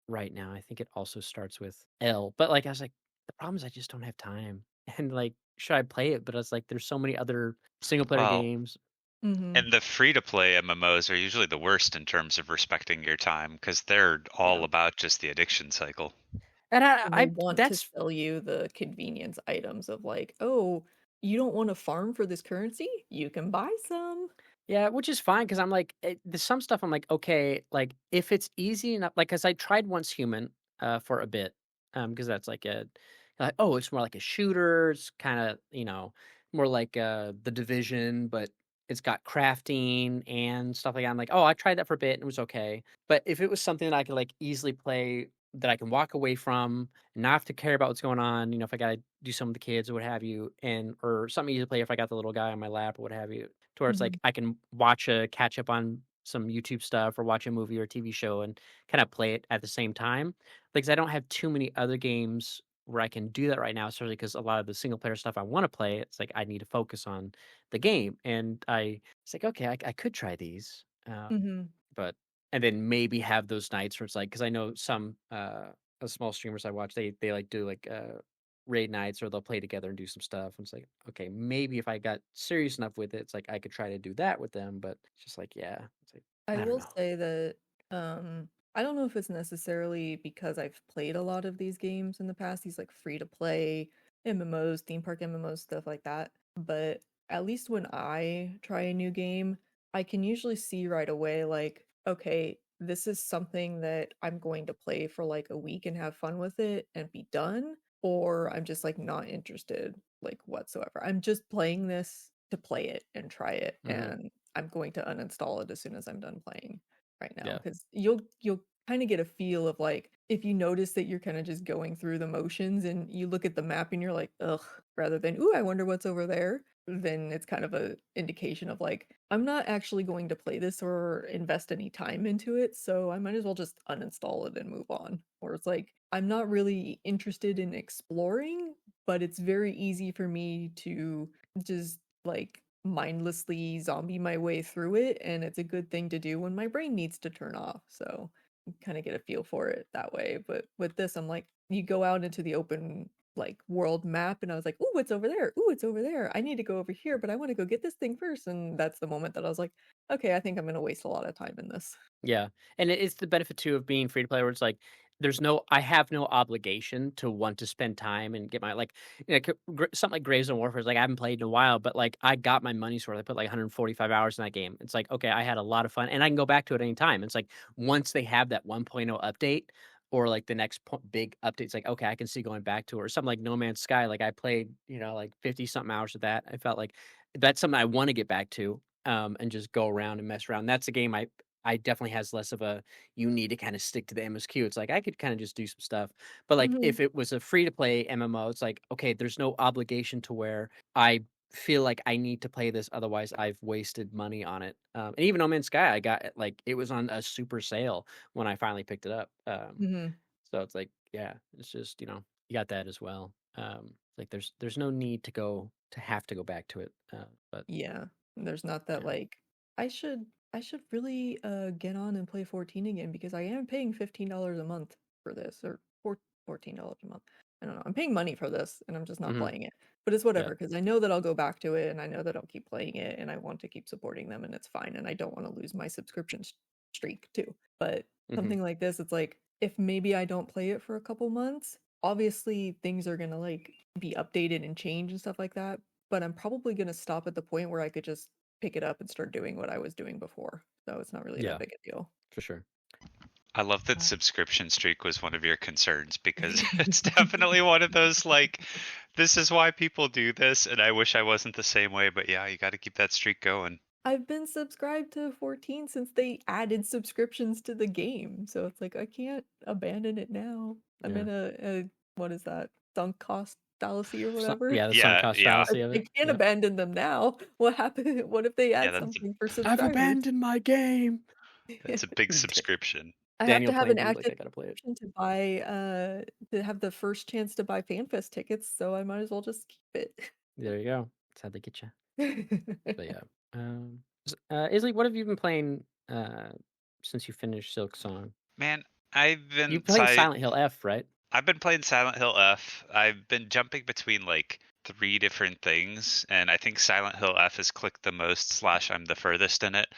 right now. I think it also starts with L. But like, I was like, the problem is I just don't have time. And like, should I play it? But I was like, there's so many other single player Well, games. Hmm. and the free to play MMOs are usually the worst in terms of respecting your time because they're all Yeah. about just the addiction cycle. And And they I want to that's sell you the convenience items of like, oh, you don't want to farm for this currency? You can buy some. Yeah, which is fine because I'm like, there's some stuff I'm like, okay, like if it's easy enough, like, because I tried Once Human for a bit, because that's like, oh, it's more like a shooter. It's kind of, more like the Division, but it's got crafting and stuff like that. I'm like, oh, I tried that for a bit and it was okay. But if it was something that I could like easily play, that I can walk away from and not have to care about what's going on, if I gotta do some of the kids or what have you, and or something easy to play if I got the little guy on my lap or what have you to where it's Hmm. like I can watch a catch up on some YouTube stuff or watch a movie or a TV show and kind of play it at the same time. Because I don't have too many other games where I can do that right now, especially because a lot of the single player stuff I want to play, it's like I need to focus on the game. And it's like, okay, I could try these. Hmm. But and then maybe have those nights where it's like because I know some small streamers I watch, they like do like raid nights or they'll play together and do some stuff. And it's like, okay, maybe if I got serious enough with it, it's like I could try to do that with them. But it's just like, yeah, it's like I I don't will know. say that I don't know if it's necessarily because I've played a lot of these games in the past, these like free to play MMOs, theme park MMOs, stuff like that. But at least when I try a new game, I can usually see right away, like, okay, this is something that I'm going to play for like a week and have fun with it and be done, or I'm just like not interested, like whatsoever. I'm just playing this to play it and try it, Hmm. and I'm going to uninstall it as soon as I'm done playing right now, Yeah. because you'll kind of get a feel of like if you notice that you're kind of just going through the motions and you look at the map and you're like, ugh, rather than, ooh, I wonder what's over there, then it's kind of a indication of like, I'm not actually going to play this or invest any time into it, so I might as well just uninstall it and move on. Or it's like, I'm not really interested in exploring, but it's very easy for me to just like mindlessly zombie my way through it, and it's a good thing to do when my brain needs to turn off. So kind of get a feel for it that way. But with this, I'm like, you go out into the open like world map, and I was like, "Ooh, it's over there. Ooh, it's over there. I need to go over here, but I want to go get this thing first." And that's the moment that I was like, "Okay, I think I'm gonna waste a lot of time in this." Yeah, and it's the benefit too of being free to play where it's like, I have no obligation to want to spend time and get my like, something like Graves and Warfare is like, I haven't played in a while, but, like, I got my money's worth. I put, like, 145 hours in that game. It's like, okay, I had a lot of fun, and I can go back to it anytime. It's like, once they have that 1.0 update or, like, the next big update, it's like, okay, I can see going back to it. Or something like No Man's Sky, like, I played, like, 50 something hours of that. I felt like that's something I wanna get back to, and just go around and mess around. That's a game I definitely has less of a, you need to kinda stick to the MSQ. It's like, I could kinda just do some stuff. But, like, Mhm. if it was a free to play MMO, it's like, okay, there's no obligation to where I feel like I need to play this, otherwise I've wasted money on it. And even No Man's Sky, I got it like, it was on a super sale when I finally picked it up. Mhm. So it's like, yeah, it's just, you got that as well. Like, there's no need to have to go back to it. But Yeah. There's not that yeah. like I should I should really get on and play 14 again because I am paying $15 a month for this or $14 a month. I don't know. I'm paying money for this and I'm just not Mhm. playing it. But it's Yeah. whatever because I know that I'll go back to it and I know that I'll keep playing it and I want to keep supporting them and it's fine and I don't want to lose my subscription streak too. But Mhm. something like this, it's like if maybe I don't play it for a couple months, obviously things are gonna like be updated and change and stuff like that. But I'm probably gonna stop at the point where I could just pick it up and start doing what I was doing before. So it's not really that Yeah, big a deal. for sure. I love that Uh, subscription streak was one of your concerns because it's definitely one of those like, this is why people do this, and I wish I wasn't the same way, but yeah, you got to keep that streak going. I've been subscribed to 14 since they added subscriptions to the game. So it's like I can't abandon it now. I'm yeah. in a what is that? Sunk cost fallacy or whatever. Yeah, the sunk Yeah, cost yeah, fallacy of I it. can't Yeah. abandon them now. What happened? What if they yeah. add That's something for I've subscribers? abandoned my game. that's a big subscription. I have to Daniel have an played it, he's like, active "I gotta play it." subscription to buy to have the first chance to buy FanFest tickets, so I might as well just keep it. There you go. That's how they get you. But yeah. Isley, what have you been playing, since you finished Silk Song? Man, I've You been playing si- Silent Hill F, right? I've been playing Silent Hill F. I've been jumping between like three different things, and I think Silent Hill F has clicked the most. Slash, I'm the furthest in it.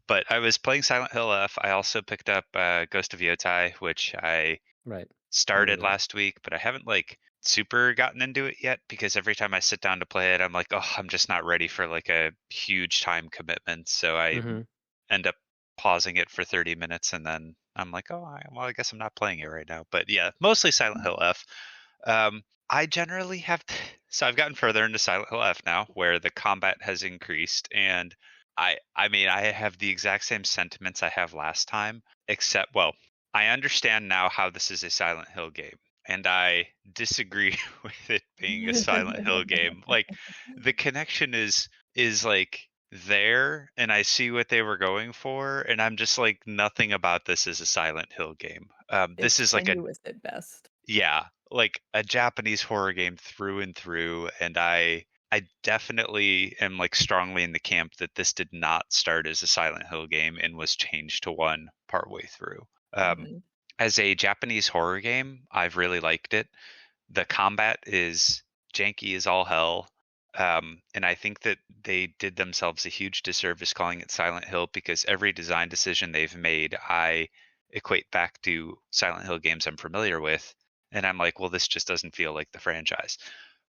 But I was playing Silent Hill F. I also picked up Ghost of Yotai, which I Right. I remember started that. last week, but I haven't like super gotten into it yet because every time I sit down to play it, I'm like, oh, I'm just not ready for like a huge time commitment. So I Mhm. end up pausing it for 30 minutes and then I'm like, oh, well, I guess I'm not playing it right now. But yeah, mostly Silent Hill F. I generally have, so I've gotten further into Silent Hill F now, where the combat has increased, and I mean, I have the exact same sentiments I have last time, except, well, I understand now how this is a Silent Hill game, and I disagree with it being a Silent Hill game. Like, the connection is like there, and I see what they were going for, and I'm just like, nothing about this is a Silent Hill game. This It's is like a, tenuous at best. yeah, like a Japanese horror game through and through, and I definitely am like strongly in the camp that this did not start as a Silent Hill game and was changed to one partway through. Um, Mhm. as a Japanese horror game, I've really liked it. The combat is janky as all hell. And I think that they did themselves a huge disservice calling it Silent Hill because every design decision they've made, I equate back to Silent Hill games I'm familiar with. And I'm like, well, this just doesn't feel like the franchise.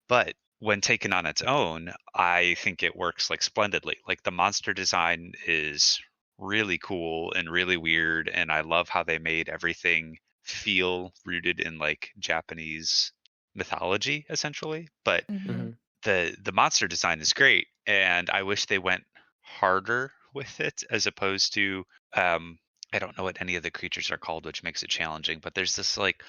But when taken on its own, I think it works like splendidly. Like the monster design is really cool and really weird. And I love how they made everything feel rooted in like Japanese mythology, essentially. But Mhm. Mhm. the monster design is great, and I wish they went harder with it as opposed to um I don't know what any of the creatures are called, which makes it challenging, but there's this like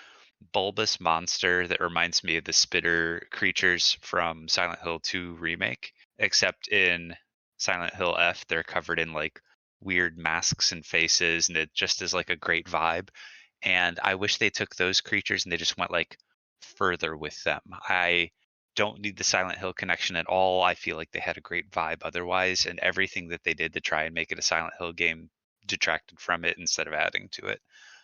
bulbous monster that reminds me of the spitter creatures from Silent Hill 2 remake, except in Silent Hill F they're covered in like weird masks and faces, and it just is like a great vibe. And I wish they took those creatures and they just went like further with them. I don't need the Silent Hill connection at all. I feel like they had a great vibe otherwise, and everything that they did to try and make it a Silent Hill game detracted from it instead of adding to it.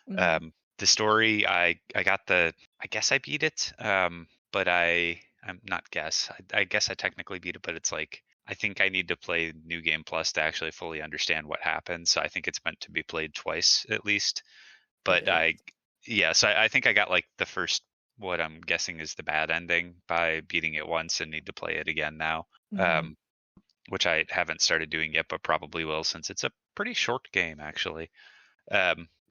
Mhm. The story, I got I guess I beat it, but I'm not guess. I guess I technically beat it, but it's like I think I need to play New Game Plus to actually fully understand what happened. So I think it's meant to be played twice at least. It But is. so I think I got like the first, what I'm guessing is the bad ending by beating it once and need to play it again now. Mhm. Um, which I haven't started doing yet, but probably will since it's a pretty short game actually.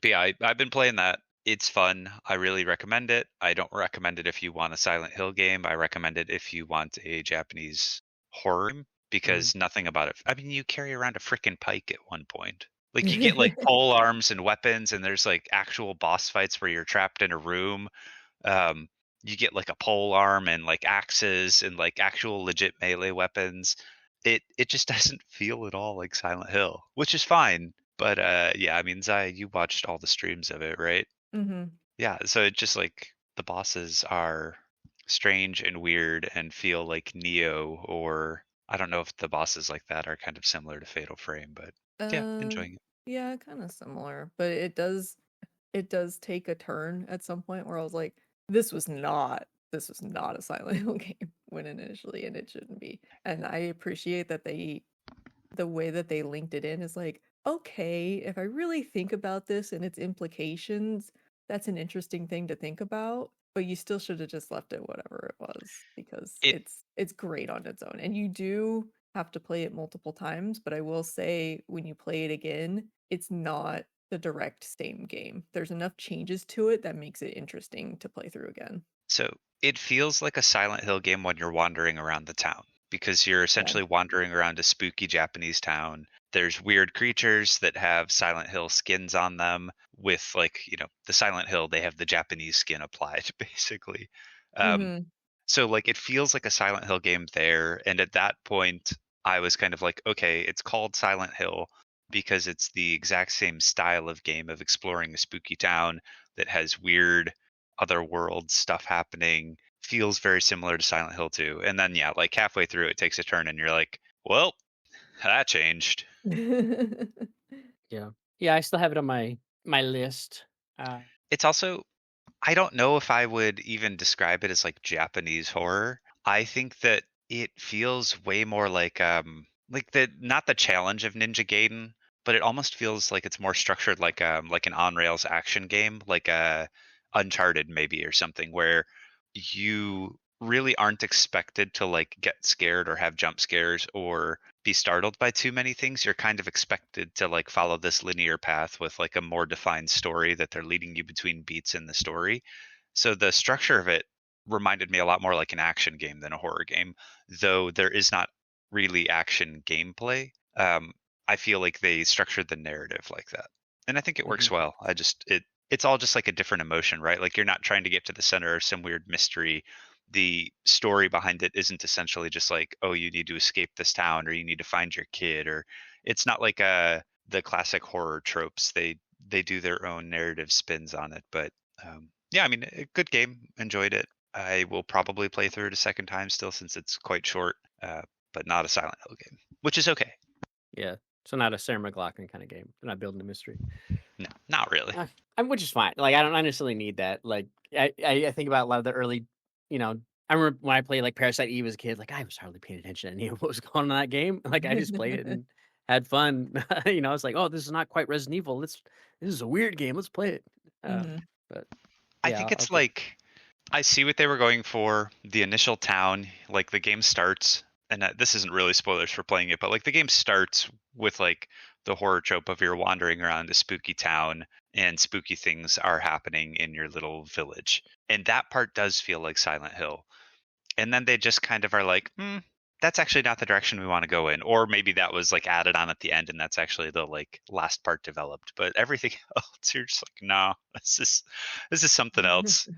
But yeah, I've been playing that. It's fun. I really recommend it. I don't recommend it if you want a Silent Hill game. I recommend it if you want a Japanese horror game Mhm. because nothing about it. I mean, you carry around a freaking pike at one point. Like you get like pole arms and weapons, and there's like actual boss fights where you're trapped in a room. Um, you get like a pole arm and like axes and like actual legit melee weapons. It just doesn't feel at all like Silent Hill, which is fine. But yeah, I mean, Zai, you watched all the streams of it, right? Mhm. Yeah, so it's just like the bosses are strange and weird and feel like Neo, or I don't know if the bosses like that are kind of similar to Fatal Frame, but yeah, Uh, enjoying it. yeah, kind of similar, but it does take a turn at some point where I was like, this was not a Silent Hill game when initially, and it shouldn't be. And I appreciate that the way that they linked it in is like, okay, if I really think about this and its implications, that's an interesting thing to think about, but you still should have just left it whatever it was because It it's great on its own. And you do have to play it multiple times, but I will say when you play it again, it's not the direct same game. There's enough changes to it that makes it interesting to play through again. So it feels like a Silent Hill game when you're wandering around the town because you're Yeah. essentially wandering around a spooky Japanese town. There's weird creatures that have Silent Hill skins on them with like, the Silent Hill, they have the Japanese skin applied basically. Um, Mhm. so like it feels like a Silent Hill game there. And at that point, I was kind of like, okay, it's called Silent Hill because it's the exact same style of game of exploring a spooky town that has weird other world stuff happening. Feels very similar to Silent Hill 2. And then yeah, like halfway through it takes a turn and you're like, well, that changed. Yeah. Yeah, I still have it on my list. Uh, It's also, I don't know if I would even describe it as like Japanese horror. I think that it feels way more like the not the challenge of Ninja Gaiden, but it almost feels like it's more structured like an on rails action game, like a Uncharted maybe or something where you really aren't expected to like get scared or have jump scares or be startled by too many things. You're kind of expected to like follow this linear path with like a more defined story that they're leading you between beats in the story. So the structure of it reminded me a lot more like an action game than a horror game, though there is not really action gameplay. I feel like they structured the narrative like that, and I think it works mhm. well. It's all just like a different emotion, right? Like you're not trying to get to the center of some weird mystery. The story behind it isn't essentially just like, oh, you need to escape this town or you need to find your kid, or it's not like the classic horror tropes. They do their own narrative spins on it, but yeah, I mean, a good game. Enjoyed it. I will probably play through it a second time still since it's quite short, but not a Silent Hill game, which is okay. Yeah. So not a Sarah McLachlan kind of game. They're not building a mystery. No, not really. Which is fine. Like I don't necessarily need that. Like I think about a lot of the early, you know, I remember when I played like Parasite Eve as a kid, like I was hardly paying attention to any of what was going on in that game. Like I just played it and had fun. It's like, oh, this is not quite Resident Evil. This is a weird game. Let's play it. Uh, Mhm. but I yeah, think I'll it's get. like I see what they were going for. The initial town, like the game starts, and this isn't really spoilers for playing it, but like the game starts with like the horror trope of you're wandering around a spooky town and spooky things are happening in your little village. And that part does feel like Silent Hill. And then they just kind of are like, that's actually not the direction we want to go in. Or maybe that was like added on at the end and that's actually the like last part developed. But everything else, you're just like, no, this is something else.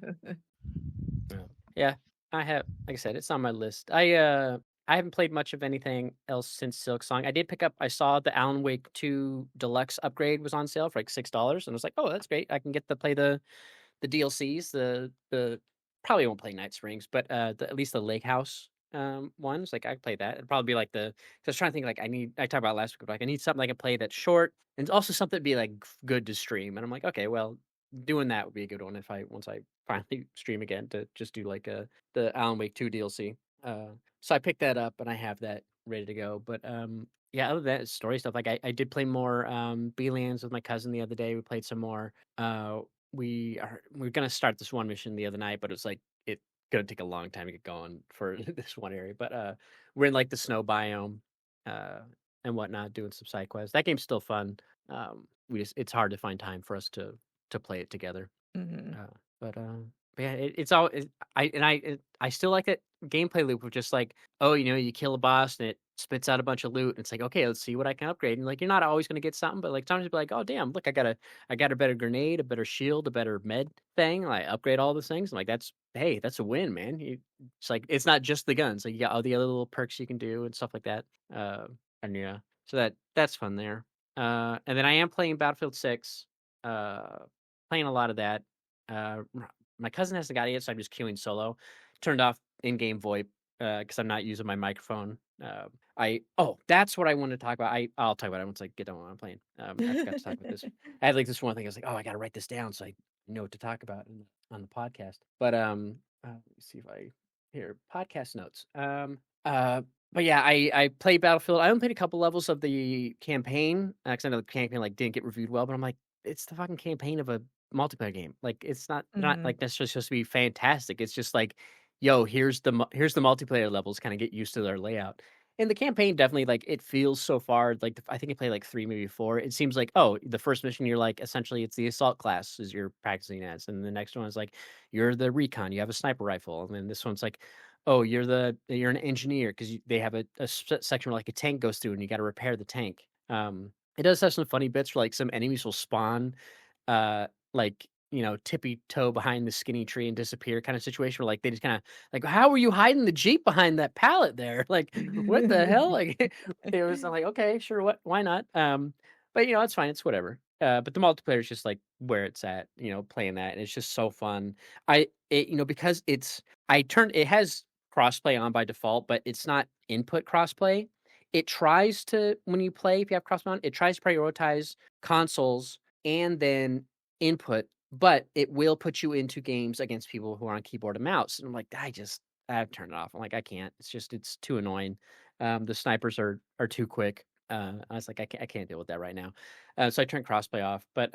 Yeah. Yeah, I have. Like I said, it's on my list. I haven't played much of anything else since Silk Song. I did pick up. I saw the Alan Wake 2 Deluxe upgrade was on sale for like $6, and I was like, oh, that's great. I can get to play the DLCs, the probably won't play Night Springs, but at least the Lake House ones, like I could play that. It'd probably be like the. 'Cause I was trying to think like I talked about it last week, but like I need something I can play that's short and also something to be like good to stream. And I'm like, okay, well, doing that would be a good one if I once I finally stream again to just do like the Alan Wake 2 DLC. So I picked that up and I have that ready to go. But yeah, other than that, story stuff. Like I did play more B-Lands with my cousin the other day. We played some more. We're gonna start this one mission the other night, but it's like it's gonna take a long time to get going for this one area. But we're in like the snow biome uh and whatnot, doing some side quests. That game's still fun. We just it's hard to find time for us to play it together. Hmm. Uh, but yeah, it's all I still like that gameplay loop of just like, oh, you kill a boss and it spits out a bunch of loot. And it's like, okay, let's see what I can upgrade. And like, you're not always gonna get something, but like sometimes you'll be like, oh damn, look, I got a better grenade, a better shield, a better med thing. I upgrade all those things. I'm like, that's a win, man. It's like it's not just the guns. Like you got all the other little perks you can do and stuff like that. And yeah, so that's fun there. And then I am playing Battlefield 6. Uh, playing a lot of that. My cousin hasn't got it yet, so I'm just queuing solo. Turned off in-game VoIP because I'm not using my microphone. That's what I wanted to talk about. I'll talk about it once I get done what I'm playing. I forgot to talk about this. I had like this one thing. I was like, oh, I got to write this down so I know what to talk about on the podcast. But let me see if I here podcast notes. But yeah, I played Battlefield. I only played a couple levels of the campaign because I know the campaign like didn't get reviewed well. But I'm like, it's the fucking campaign of a multiplayer game. Like it's not Hmm. like necessarily supposed to be fantastic. It's just like, yo, here's the multiplayer levels. Kind of get used to their layout. And the campaign definitely like it feels so far like I think I played like 3, maybe 4. It seems like, oh, the first mission you're like essentially it's the assault class is you're practicing as, and the next one is like you're the recon, you have a sniper rifle, and then this one's like, oh, you're an engineer because they have a section where like a tank goes through and you got to repair the tank. It does have some funny bits where like some enemies will spawn like tippy toe behind the skinny tree and disappear kind of situation where like they just kind of like, how were you hiding the jeep behind that pallet there? Like what the hell? Like it was, I'm like, okay, sure, why not? But it's fine, it's whatever. But the multiplayer is just like where it's at, playing that, and it's just so fun. Because it has crossplay on by default, but it's not input crossplay. It tries to, when you play, if you have crossplay on, it tries to prioritize consoles and then input, but it will put you into games against people who are on keyboard and mouse. And I'm like, I've turned it off. I'm like, I can't. It's too annoying. The snipers are too quick. I was like, I can't deal with that right now. So I turned crossplay off. But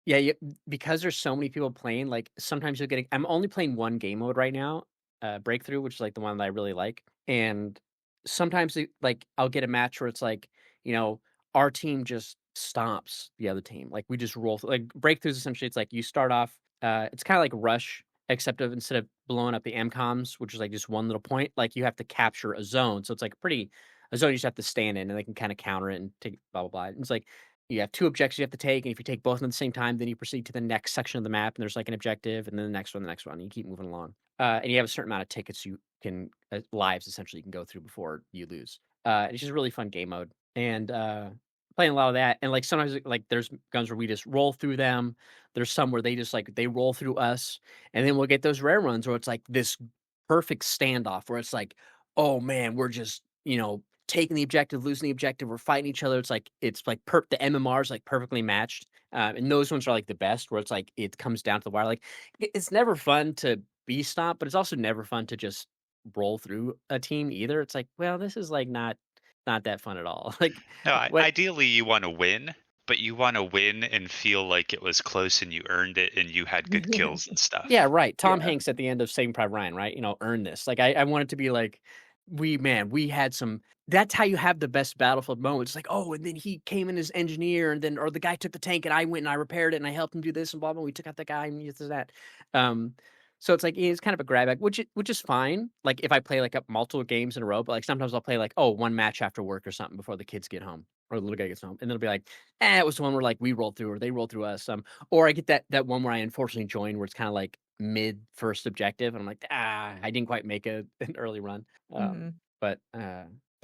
yeah, because there's so many people playing, like sometimes you'll get. I'm only playing one game mode right now, Breakthrough, which is like the one that I really like. And sometimes like I'll get a match where it's like, our team just stomps the other team. Like we just roll like Breakthroughs. Essentially, it's like you start off. It's kind of like Rush, except instead of blowing up the MCOMs, which is like just one little point, like you have to capture a zone. So it's like a zone you just have to stand in, and they can kind of counter it and take blah blah blah. And it's like you have 2 objectives you have to take, and if you take both at the same time, then you proceed to the next section of the map, and there's like an objective, and then the next one, and you keep moving along. And you have a certain amount of tickets you can lives essentially you can go through before you lose. It's just a really fun game mode, and playing a lot of that. And like sometimes like there's guns where we just roll through them. There's some where they just like they roll through us, and then we'll get those rare runs where it's like this perfect standoff where it's like, oh man, we're just taking the objective, losing the objective, we're fighting each other. It's like the MMR is like perfectly matched, and those ones are like the best where it's like it comes down to the wire. Like it's never fun to be stomped, but it's also never fun to just roll through a team either. It's like, well, this is like not that fun at all. Like No, what ideally you want to win, but you want to win and feel like it was close and you earned it and you had good kills and Yeah, stuff. right. Tom Yeah. Hanks at the end of Saving Private Ryan, right? Earn this. Like I want it to be like we had some. That's how you have the best Battlefield moments. Like, oh, and then he came in as engineer, and then or the guy took the tank, and I went and I repaired it, and I helped him do this, and blah blah. We took out the guy and used that. Um, so it's like it's kind of a grab bag, which is fine. Like if I play like multiple games in a row, but like sometimes I'll play like one match after work or something before the kids get home or the little guy gets home, and it'll be like, it was the one where like we rolled through or they rolled through us. Or I get that one where I unfortunately joined where it's kind of like mid first objective, and I'm like, I didn't quite make an early run. Hmm. But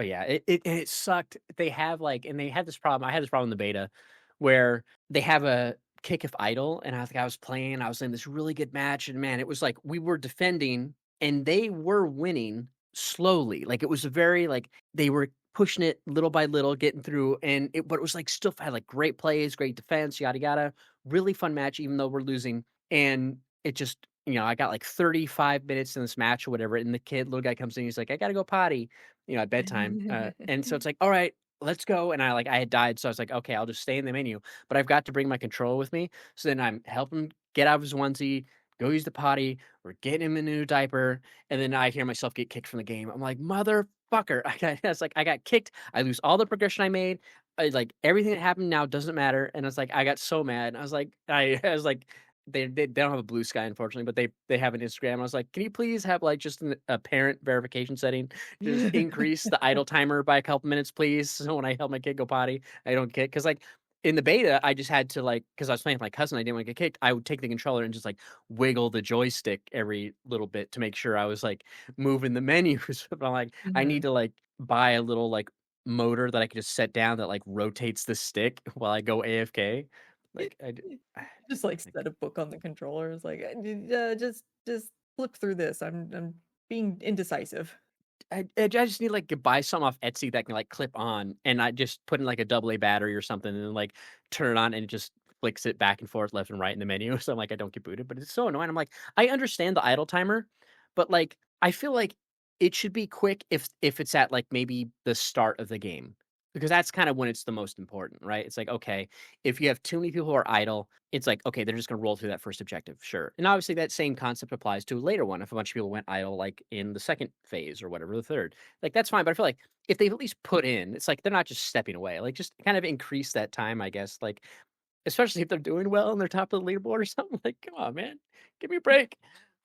yeah, it sucked. They have like, and they had this problem. I had this problem in the beta where they have a kick if idle, and I was playing, I was in this really good match, and man, it was like we were defending and they were winning slowly. Like it was a very like they were pushing it little by little, getting through, and but it was like still had like great plays, great defense, yada yada. Really fun match, even though we're losing. And it just, I got like 35 minutes in this match or whatever, and the little guy comes in, he's like, I gotta go potty, at bedtime. And so it's like, all right, let's go. And I had died, so I was like, okay, I'll just stay in the menu, but I've got to bring my controller with me. So then I'm helping him get out of his onesie, go use the potty. We're getting him in a new diaper, and then I hear myself get kicked from the game. I'm like, motherfucker! I got kicked. I lose all the progression I made. Like everything that happened now doesn't matter. And it's like I got so mad. I was like, they don't have a blue sky, unfortunately, but they have an Instagram. I was like, can you please have like just a parent verification setting? Just increase the idle timer by a couple minutes, please. So when I help my kid go potty, I don't get, because like in the beta, I just had to like, because I was playing with my cousin, I didn't want to get kicked. I would take the controller and just like wiggle the joystick every little bit to make sure I was like moving the menus. But I'm like, I need Mhm. to like buy a little like motor that I could just set down that like rotates the stick while I go AFK. Like Just like like set a book on the controller. It's like, just flip through this. I'm being indecisive. I just need like to buy something off Etsy that can like clip on, and I just put in like a AA battery or something, and then like turn it on, and it just flicks it back and forth, left and right in the menu. So I'm like, I don't get booted, but it's so annoying. I'm like, I understand the idle timer, but like, I feel like it should be quick if it's at like maybe the start of the game, because that's kind of when it's the most important, right? It's like, okay, if you have too many people who are idle, it's like, okay, they're just gonna roll through that first objective, sure. And obviously that same concept applies to a later one. If a bunch of people went idle, like in the second phase or whatever, the third, like that's fine. But I feel like if they've at least put in, it's like they're not just stepping away. Like just kind of increase that time, I guess. Like especially if they're doing well and they're top of the leaderboard or something. Like, come on, man, give me a break.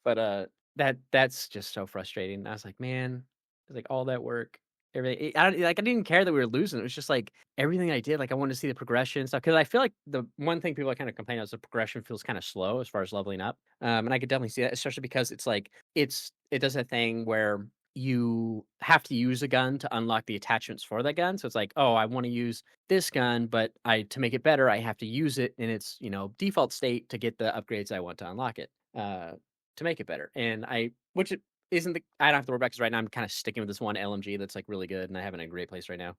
But that's just so frustrating. I was like, man, it's like all that work. Everything. I didn't care that we were losing. It was just like everything I did. Like I wanted to see the progression and stuff, because I feel like the one thing people are kind of complaining about is the progression feels kind of slow as far as leveling up. And I could definitely see that, especially because it's like it does a thing where you have to use a gun to unlock the attachments for that gun. So it's like, oh, I want to use this gun, but to make it better, I have to use it in its, default state to get the upgrades I want to unlock it, to make it better. And which it isn't I don't have to worry about, because right now I'm kind of sticking with this one LMG that's like really good, and I have it in a great place right now.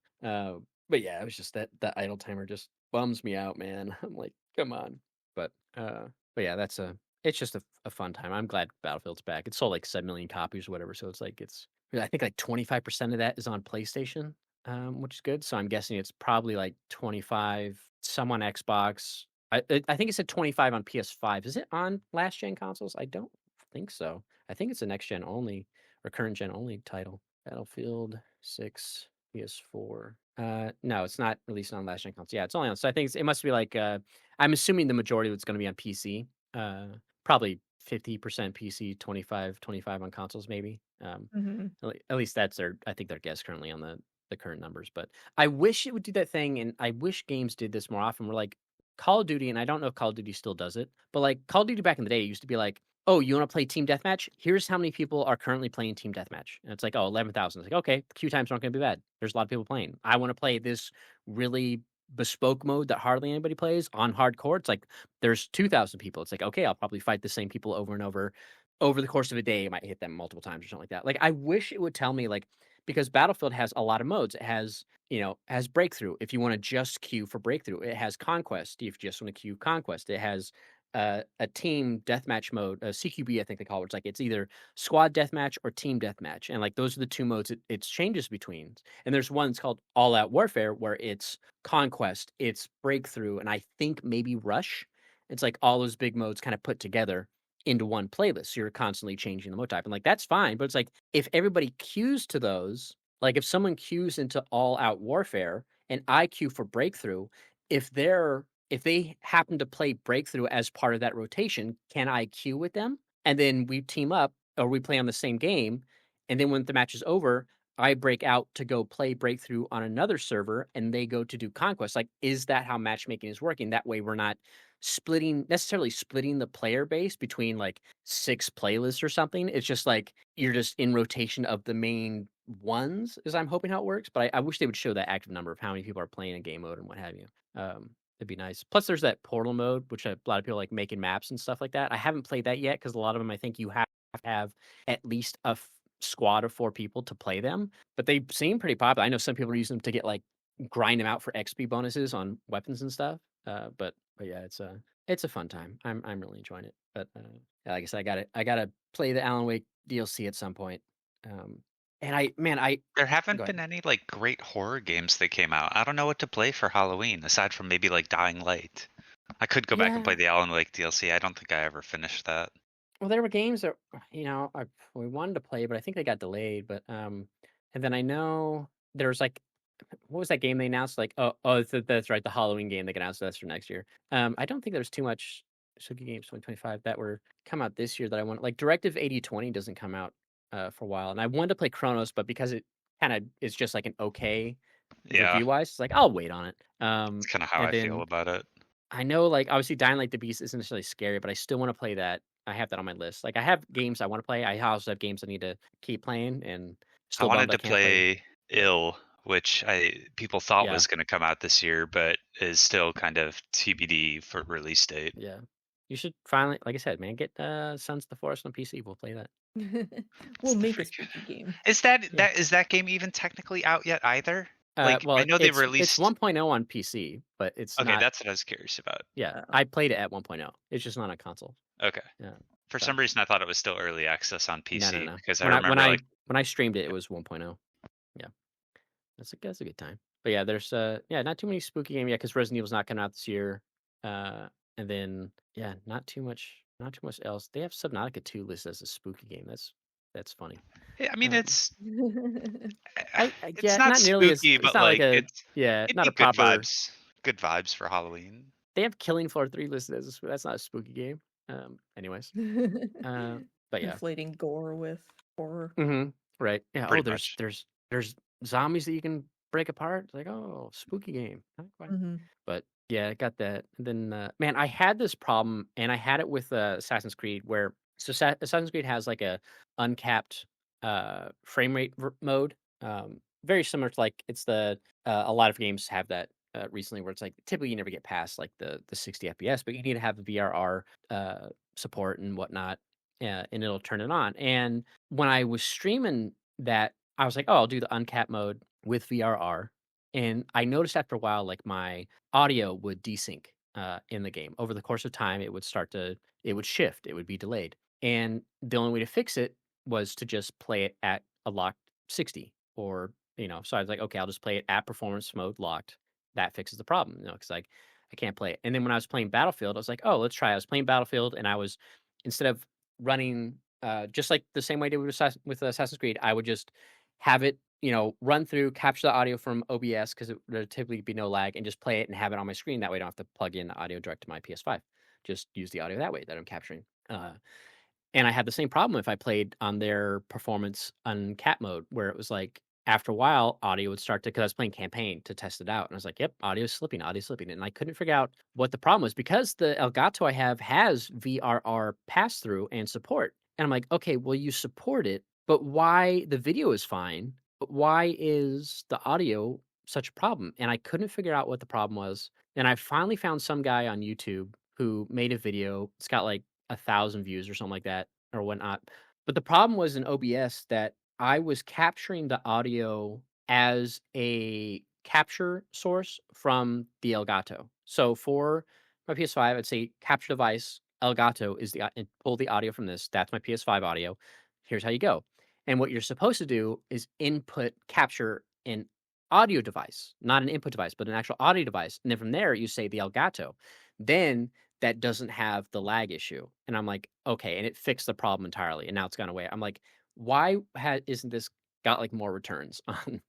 But yeah, it was just that idle timer just bums me out, man. I'm like, come on. But but yeah, it's just a fun time. I'm glad Battlefield's back. It sold like 7 million copies or whatever, so it's like I think like 25% of that is on PlayStation, which is good. So I'm guessing it's probably like 25 some on Xbox. I think it said 25 on PS5. Is it on last gen consoles? I don't think so. I think it's a next gen only or current gen only title. Battlefield 6 PS4. No, it's not released on last gen consoles. Yeah, it's only on. So I think it must be like I'm assuming the majority of it's going to be on PC. Probably 50% PC, 25 on consoles maybe. Mhm. At least that's I think their guess currently on the current numbers. But I wish it would do that thing, and I wish games did this more often. We're like Call of Duty, and I don't know if Call of Duty still does it, but like Call of Duty back in the day, it used to be like, oh, you want to play team deathmatch? Here's how many people are currently playing team deathmatch. And it's like, oh, 11,000. It's like, okay, the queue times aren't going to be bad. There's a lot of people playing. I want to play this really bespoke mode that hardly anybody plays on hardcore. It's like there's 2,000 people. It's like, okay, I'll probably fight the same people over and over the course of a day. I might hit them multiple times or something like that. Like I wish it would tell me, like, because Battlefield has a lot of modes. It has breakthrough if you want to just queue for breakthrough. It has conquest if you just want to queue conquest. It has a team deathmatch mode, a CQB, I think they call it. It's like it's either squad deathmatch or team deathmatch, and like those are the two modes it changes between. And there's one that's called All Out Warfare, where it's conquest, it's breakthrough, and I think maybe rush. It's like all those big modes kind of put together into one playlist. So you're constantly changing the mode type, and like that's fine. But it's like if everybody queues to those, like if someone queues into All Out Warfare and I queue for breakthrough, if they happen to play breakthrough as part of that rotation, can I queue with them? And then we team up or we play on the same game. And then when the match is over, I break out to go play breakthrough on another server and they go to do conquest. Like, is that how matchmaking is working? That way we're not necessarily splitting the player base between like 6 playlists or something. It's just like you're just in rotation of the main ones, is I'm hoping how it works. But I wish they would show that active number of how many people are playing a game mode and what have you. It'd be nice. Plus, there's that portal mode, which a lot of people like making maps and stuff like that. I haven't played that yet because a lot of them, I think you have to have at least a squad of 4 people to play them. But they seem pretty popular. I know some people are using them to get like grind them out for XP bonuses on weapons and stuff. But yeah, it's a fun time. I'm really enjoying it. But yeah, like I said, I gotta play the Alan Wake DLC at some point. And I There go haven't ahead. been any like great horror games that came out. I don't know what to play for Halloween aside from maybe like Dying Light. I could go back and play Yeah. the Alan Wake DLC. I don't think I ever finished that. Well, there were games that we wanted to play, but I think they got delayed. But and then I know there's like what was that game they announced? Like that's right, the Halloween game they announced that's for next year. I don't think there's too much Suki games 2025 that were come out this year that I want. Like Directive 8020 doesn't come out for a while, and I wanted to play Chronos, but because it kind of is just like an okay Yeah, review wise, it's like I'll wait on it. it's kind of how And I feel then about it. I know, like, obviously, Dying Light the Beast isn't necessarily scary, but I still wanna play that. I have that on my list. Like, I have games I wanna play. I also have games I need to keep playing, and I still wanted bummed I to can't play. play Ill, which I people thought Yeah, was going to come out this year, but is still kind of TBD for release date. yeah. You should finally like I said, man, get, Sons of the Forest on PC. We'll play that. We'll What's the make a freak? spooky game. Is that Yeah. that is that game even technically out yet either? Like I Well, know they it's released. 1.0 on PC, but it's Okay, not that's what I was curious about. yeah, I played it at 1.0. It's just not on console. Okay. Yeah, For so some reason, I thought it was still early access on no, no, PC no. because I When I when remember I like when I streamed it, it was 1.0. Yeah. That's a good time. But yeah, there's yeah, not too many spooky games yet because Resident Evil's not coming out this year. Uh and then yeah, not too much else. They have Subnautica 2 listed as a spooky game. That's funny. I mean Um I it's yeah, not not nearly as spooky, it's but not like like a it's yeah, it'd not be a proper good vibes for Halloween. they have Killing Floor 3 listed as that's not a spooky game. Anyways. Uh but yeah. Conflating gore with horror. Right. Yeah. Oh, Pretty much. there's zombies that you can break apart. It's like, oh, spooky game. Not quite. Mhm. But yeah, I got that. And then, man, I had this problem, and I had it with Assassin's Creed, where Assassin's Creed has like a uncapped frame rate mode, very similar to like it's the a lot of games have that recently, where it's like typically you never get past like the 60 FPS, but you need to have the VRR support and whatnot, and it'll turn it on. And when I was streaming that, I was like, oh, I'll do the uncapped mode with VRR. And I noticed after a while, like my audio would desync in the game. Over the course of time, it would shift, it would be delayed. And the only way to fix it was to just play it at a locked 60 or, so I was like, okay, I'll just play it at performance mode locked. That fixes the problem, because like I can't play it. And then when I was playing Battlefield, I was like, oh, let's try. I was playing Battlefield and I was, instead of running just like the same way I did with Assassin's Creed, I would just have it, run through, capture the audio from OBS because there'd typically be no lag, and just play it and have it on my screen. That way, I don't have to plug in the audio direct to my PS5. Just use the audio that way that I'm capturing. And I had the same problem if I played on their performance uncapped mode, where it was like after a while, audio would start to, because I was playing campaign to test it out. And I was like, yep, audio's slipping, audio's slipping. And I couldn't figure out what the problem was because the Elgato I have has VRR pass through and support. And I'm like, okay, well, you support it, but why the video is fine, but why is the audio such a problem? And I couldn't figure out what the problem was. And I finally found some guy on YouTube who made a video. It's got like 1,000 views or something like that or whatnot. But the problem was in OBS that I was capturing the audio as a capture source from the Elgato. So for my PS5, I'd say capture device, Elgato is and pull the audio from this. That's my PS5 audio. Here's how you go. And what you're supposed to do is input capture an audio device, not an input device, but an actual audio device. And then from there, you say the Elgato. Then that doesn't have the lag issue. And I'm like, okay. And it fixed the problem entirely. And now it's gone away. I'm like, why isn't this got like more returns on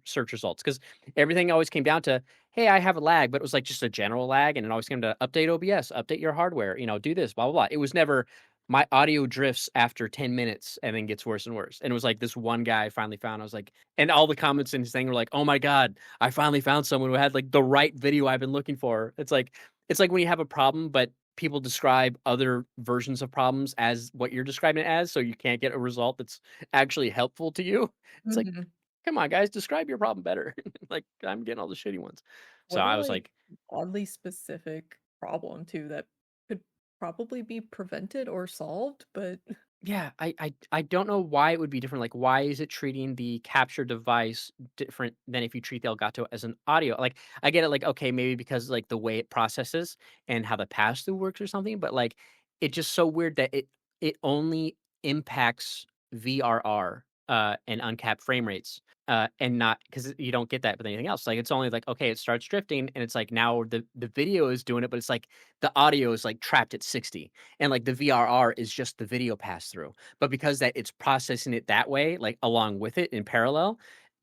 search results? Because everything always came down to, hey, I have a lag, but it was like just a general lag. And it always came to update OBS, update your hardware, do this, blah, blah, blah. It was never my audio drifts after 10 minutes and then gets worse and worse. And it was like this one guy I finally found. I was like, and all the comments in his thing were like, oh my God, I finally found someone who had like the right video I've been looking for. It's like when you have a problem, but people describe other versions of problems as what you're describing it as, so you can't get a result that's actually helpful to you. It's like, Mhm. come on, guys, describe your problem better. Like I'm getting all the shitty ones. So What a, I was like, like, oddly specific problem too that could probably be prevented or solved, but yeah, I don't know why it would be different. Like, why is it treating the capture device different than if you treat the Elgato as an audio? Like, I get it. Like, okay, maybe because like the way it processes and how the pass through works or something. But like, it's just so weird that it only impacts VRR and uncapped frame rates. And not because you don't get that with anything else. Like it's only like okay, it starts drifting, and it's like now the video is doing it, but it's like the audio is like trapped at 60, and like the VRR is just the video pass through. But because that it's processing it that way, like along with it in parallel,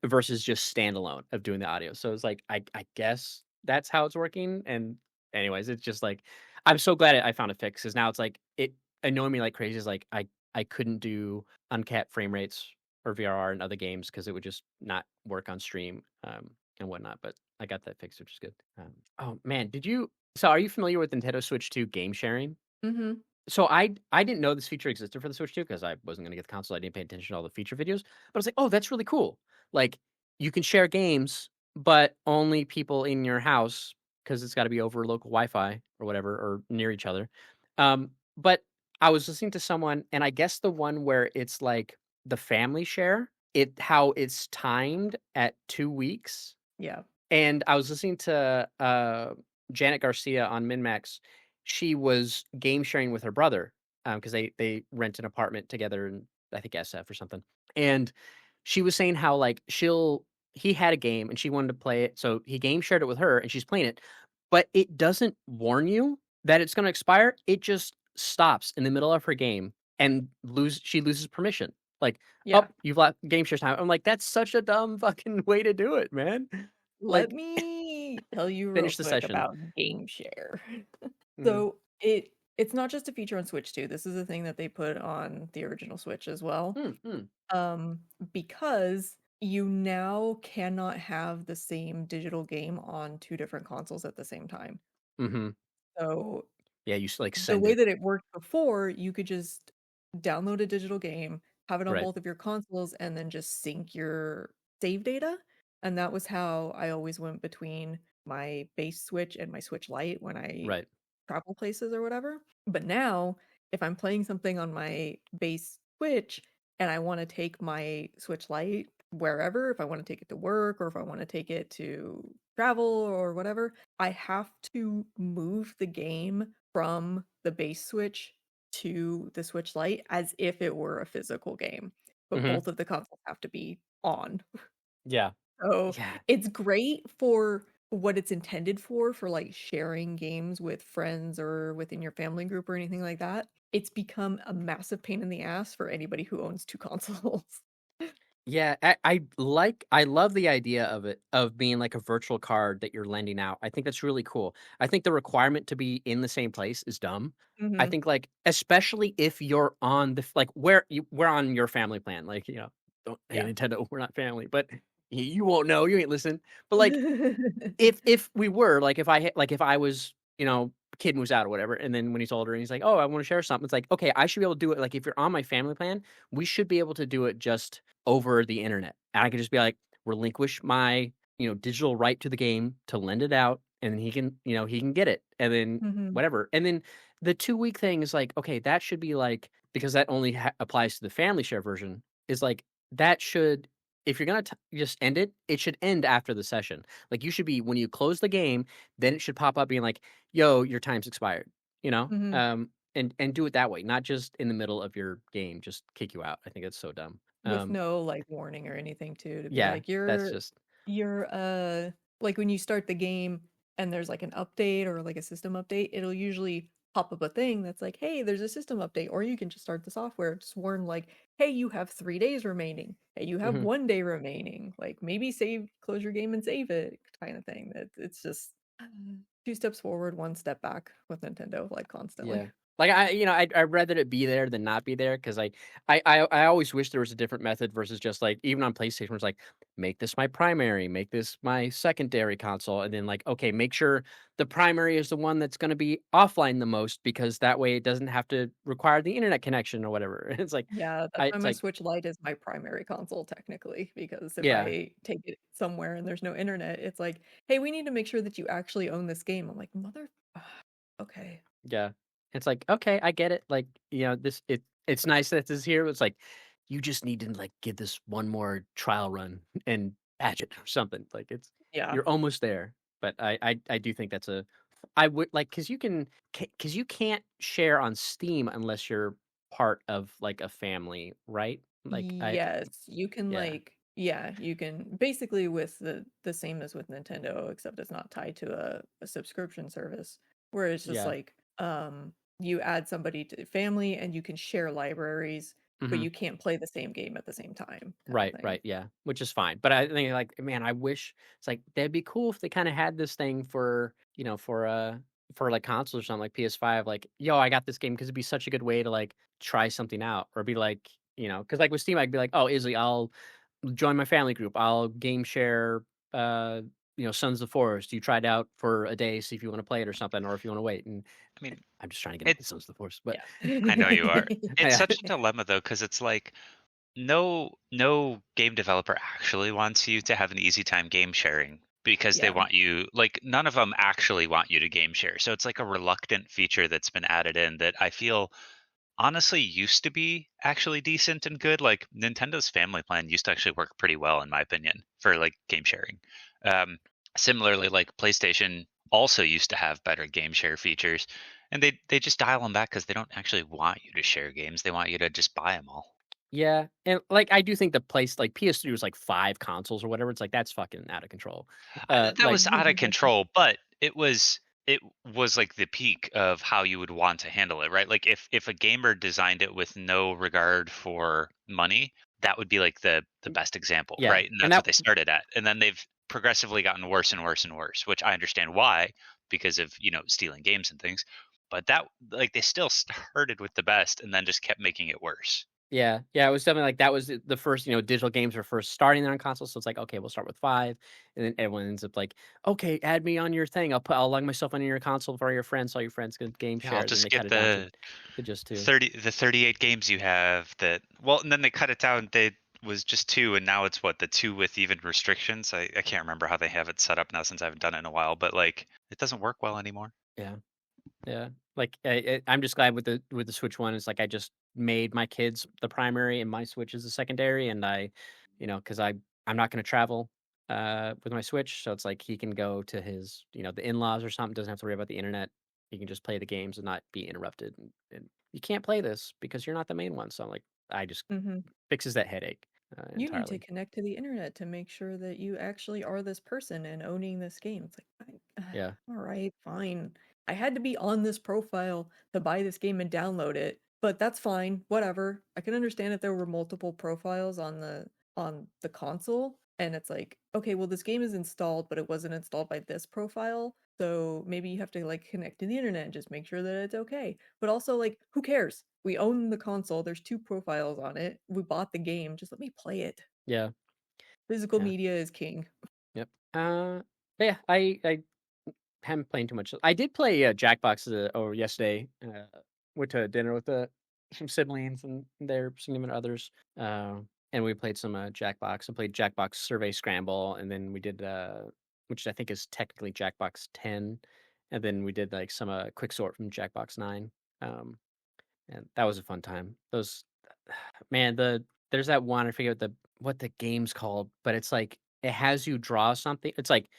versus just standalone of doing the audio. So it's like I guess that's how it's working. And anyways, it's just like I'm so glad I found a fix because now it's like it annoying me like crazy. Is like I couldn't do uncapped frame rates or VRR in other games because it would just not work on stream and whatnot. But I got that fixed, which is good. Oh man, did you? So are you familiar with Nintendo Switch 2 game sharing? Mhm. So I didn't know this feature existed for the Switch 2 because I wasn't gonna get the console. I didn't pay attention to all the feature videos. But I was like, oh, that's really cool. Like you can share games, but only people in your house because it's got to be over local Wi-Fi or whatever or near each other. But I was listening to someone, and I guess the one where it's like the family share, it how it's timed at 2 weeks. Yeah. And I was listening to, Janet Garcia on MinMax. She was game sharing with her brother, because they rent an apartment together in, I think, SF or something. And she was saying how, like, he had a game and she wanted to play it, so he game shared it with her and she's playing it, but it doesn't warn you that it's gonna expire. It just stops in the middle of her game and she loses permission. Like, "Oh, Yeah. you've left game share time." I'm like, "That's such a dumb fucking way to do it, man." Let Like, me tell you real finish the quick session. about game share. Mhm. So it's not just a feature on Switch 2. This is a thing that they put on the original Switch as well. Mm, mm, Um, because you now cannot have the same digital game on two different consoles at the same time. mhm. So Yeah, like, the send way it. that it worked before, you could just download a digital game, have it on Right, both of your consoles, and then just sync your save data. And that was how I always went between my base Switch and my Switch Lite when I right. travel places or whatever. But now, if I'm playing something on my base Switch and I want to take my Switch Lite wherever, if I want to take it to work or if I want to take it to travel or whatever, I have to move the game from the base Switch to the Switch Lite as if it were a physical game. But Mhm. both of the consoles have to be on. Yeah. So Yeah. it's great for what it's intended for like sharing games with friends or within your family group or anything like that. It's become a massive pain in the ass for anybody who owns two consoles. Yeah, I love the idea of it, of being like a virtual card that you're lending out. I think that's really cool. I think the requirement to be in the same place is dumb. I Mhm. think, like, especially if you're on like, we're on your family plan, like, don't hey, Yeah. Nintendo, we're not family, but you won't know, you ain't listening. But, like, if we were, like, if I was, kid moves out or whatever, and then when he's older and he's like, "Oh, I wanna share something," it's like, "Okay, I should be able to do it." Like, if you're on my family plan, we should be able to do it just over the internet. And I could just be like, relinquish my, digital right to the game to lend it out, and then he can get it, and then Mhm. whatever. And then the 2-week thing is like, okay, that should be like because that only applies to the family share version, is like, that should if you're gonna just end it, it should end after the session. Like, you should be when you close the game, then it should pop up being like, "Yo, your time's expired," you know? Mhm. And do it that way, not just in the middle of your game, just kick you out. I think it's so dumb. With no, like, warning or anything too, to be Yeah, like, that's just you're like, when you start the game and there's, like, an update or, like, a system update, it'll usually pop up a thing that's like, "Hey, there's a system update," or you can just start the software, just warn, like, "Hey, you have 3 days remaining. Hey, you have mhm. 1 day remaining." Like, maybe close your game and save it kinda thing. It's just 2 steps forward, 1 step back with Nintendo, like, constantly. Yeah. Like, I'd rather it be there than not be there 'cause I always wish there was a different method versus just, like even on PlayStation, it's like, make this my primary, make this my secondary console, and then like, okay, make sure the primary is the one that's going to be offline the most because that way it doesn't have to require the internet connection or whatever. It's like, Yeah, that's why it's my like, Switch Lite is my primary console technically, because if yeah, I take it somewhere and there's no internet, it's like, "Hey, we need to make sure that you actually own this game." I'm like, "Mother okay." yeah. It's like, okay, I get it. Like, it's nice that this is here. It's like, you just need to like give this one more trial run and patch it or something. Like Yeah. you're almost there. But I do think that's I would like because because you can't share on Steam unless you're part of like a family, right? Like Yes, you can, yeah, like yeah, you can basically with the same as with Nintendo, except it's not tied to a subscription service, where it's just yeah. like, you add somebody to the family and you can share libraries, but Hmm. you can't play the same game at the same time kind of Right, thing. right, yeah, which is fine. But I think like, man, I wish it's like that'd be cool if they kind of had this thing for, for like consoles or something like PS5, like, yo, I got this game because it'd be such a good way to like try something out or be like, because like with Steam, I'd be like, oh, Isli, I'll join my family group. I'll game share, uh, Sons of the Forest. You try it out for a day, see if you want to play it or something, or if you want to wait. And I mean, I'm just trying to get into it's Sons of the Forest, but I know you are. Yeah. It's yeah, such a dilemma though, because it's like no game developer actually wants you to have an easy time game sharing because they Yeah. want you like none of them actually want you to game share. So it's like a reluctant feature that's been added in that I feel honestly used to be actually decent and good. Like Nintendo's Family Plan used to actually work pretty well in my opinion for like game sharing. Um, Similarly, like PlayStation also used to have better game share features, and they just dial them back because they don't actually want you to share games. They want you to just buy them all. yeah, and like I do think the place like PS3 was like 5 consoles or whatever. It's like that's fucking out of control. That Like was out of control, but it was like the peak of how you would want to handle it, right? Like if a gamer designed it with no regard for money, that would be like the best example, yeah, right? And and that's what that they started at. And then they've progressively gotten worse and worse and worse, which I understand why because of, stealing games and things. But that like they still started with the best and then just kept making it worse. yeah, it was definitely like that was the first, digital games were first starting on consoles. So it's like, okay, we'll start with 5, and then everyone ends up like, okay, add me on your thing. I'll log myself onto your console for all your friends. All your friends can game Yeah, I'll share. Then just they cut get it down the to just 2. 38 games you have that well and then they cut it down they was just 2 and now it's what the 2 with even restrictions I can't remember how they have it set up now since I haven't done it in a while but like it doesn't work well anymore. Yeah. Yeah, like, I'm just glad with the Switch One, it's like I just made my kids the primary and my Switch is the secondary, and because I'm not gonna travel, with my Switch, so it's like he can go to his, the in-laws or something, doesn't have to worry about the internet. He can just play the games and not be interrupted, and "You can't play this because you're not the main one," so I'm like, I just Mhm. fixes that headache, You need to entirely. connect to the internet to make sure that you actually are this person and owning this game. It's like, Yeah, all right, fine. I had to be on this profile to buy this game and download it, but that's fine. Whatever. I can understand if there were multiple profiles on the console and it's like, okay, well this game is installed, but it wasn't installed by this profile. So maybe you have to like connect to the internet and just make sure that it's okay. But also like, who cares? We own the console. There's 2 profiles on it. We bought the game. Just let me play it. yeah, Physical yeah, media is king. yep, but yeah, I haven't played too much. I did play Jackbox over yesterday. Went to dinner with some siblings and their significant others, and we played some Jackbox. I played Jackbox Survey Scramble, and then we did which I think is technically Jackbox 10, and then we did like some Quick Sort from Jackbox 9. Um, and that was a fun time. Those man, there's that one, I forget what the game's called, but it's like it has you draw something. It's like,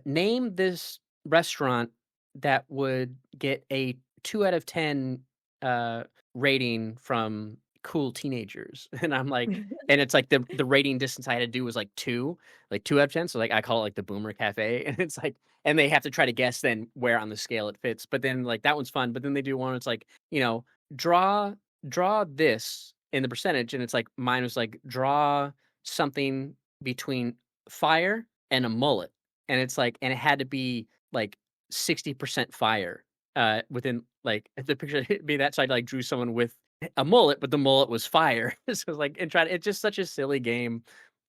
name this restaurant that would get a 2 out of 10, uh, rating from cool teenagers, and I'm like and it's like the rating distance I had to do was like 2, like 2 out of 10, so, like, I call it, like, the Boomer Cafe, and it's like and they have to try to guess then where on the scale it fits, but then, like, that one's fun, but then they do one, it's like, draw draw this in the percentage, and it's like mine was like draw something between fire and a mullet, and it's like and it had to be like 60% fire within like the picture had be that, so I like drew someone with a mullet, but the mullet was fire. So it's like and try it's just such a silly game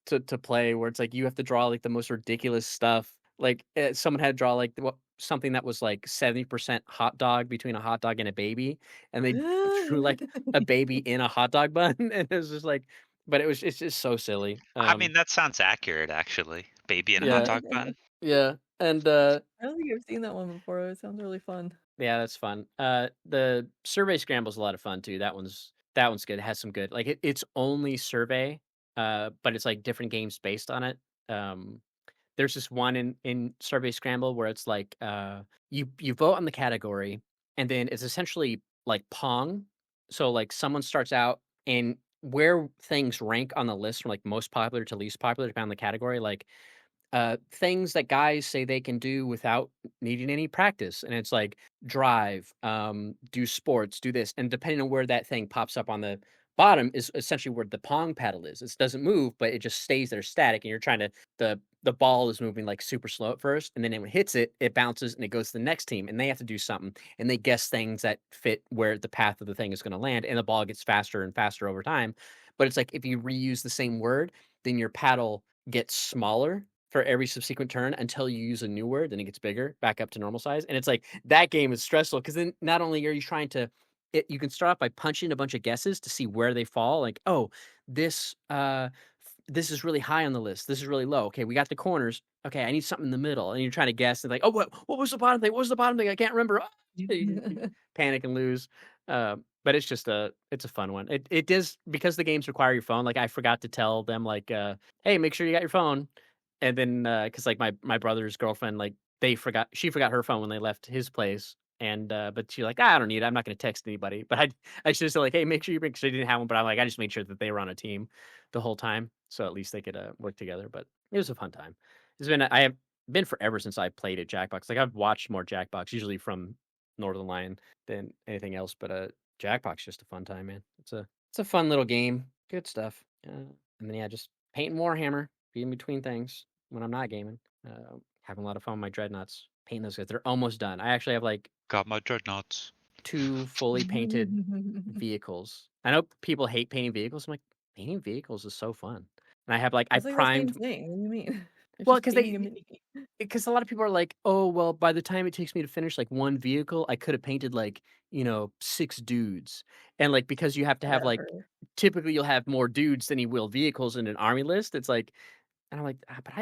to play where it's like you have to draw like the most ridiculous stuff. Like someone had to draw like something that was like 70% hot dog between a hot dog and a baby, and they drew like a baby in a hot dog bun, and it was just like, but it's just so silly. I mean, that sounds accurate, actually. Baby in a hot Yeah, dog bun. yeah, and I don't think I've seen that one before. It sounds really fun. yeah, that's fun. The survey scramble's a lot of fun too. That one's good. It has some good it's only survey, but it's like different games based on it. Um, there's this one in survey scramble where it's like you vote on the category, and then it's essentially like Pong. So like someone starts out and where things rank on the list from like most popular to least popular depending on the category, like things that guys say they can do without needing any practice. And it's like drive, do sports, do this. And depending on where that thing pops up on the bottom is essentially where the pong paddle is. It doesn't move, but it just stays there static. And you're trying to, the ball is moving like super slow at first. And then when it hits it, it bounces and it goes to the next team and they have to do something. And they guess things that fit where the path of the thing is going to land. And the ball gets faster and faster over time. But it's like if you reuse the same word, then your paddle gets smaller for every subsequent turn until you use a new word, then it gets bigger, back up to normal size. And it's like that game is stressful because then not only are you trying to, you can start off by punching a bunch of guesses to see where they fall. Like, oh, this this is really high on the list. This is really low. Okay, we got the corners. Okay, I need something in the middle. And you're trying to guess and like, oh, what was the bottom thing? What was the bottom thing? I can't remember. Ah! You panic and lose. But it's just it's a fun one. It does because the games require your phone. Like I forgot to tell them like, hey, make sure you got your phone. And then, cause like my brother's girlfriend, like she forgot her phone when they left his place. And, but she's like, I don't need it. I'm not going to text anybody. But I should have said like, hey, make sure you bring, cause they didn't have one. But I'm like, I just made sure that they were on a team the whole time. So at least they could work together. But it was a fun time. I have been forever since I played at Jackbox. Like I've watched more Jackbox, usually from Northern Lion than anything else. But, Jackbox just a fun time, man. It's a fun little game. Good stuff. And then, yeah, just painting Warhammer, be in between things when I'm not gaming. Having a lot of fun with my dreadnoughts. Painting those guys. They're almost done. I actually have like Got my dreadnoughts. 2 fully painted vehicles. I know people hate painting vehicles. I'm like, painting vehicles is so fun. And I have like I It's like the same primed thing. What do you mean? It's well just because painting a mini. because a lot of people are like, oh well, by the time it takes me to finish like one vehicle, I could have painted like 6 dudes. And like because you have to have like Whatever. typically you'll have more dudes than you will vehicles in an army list. It's like and I'm like, but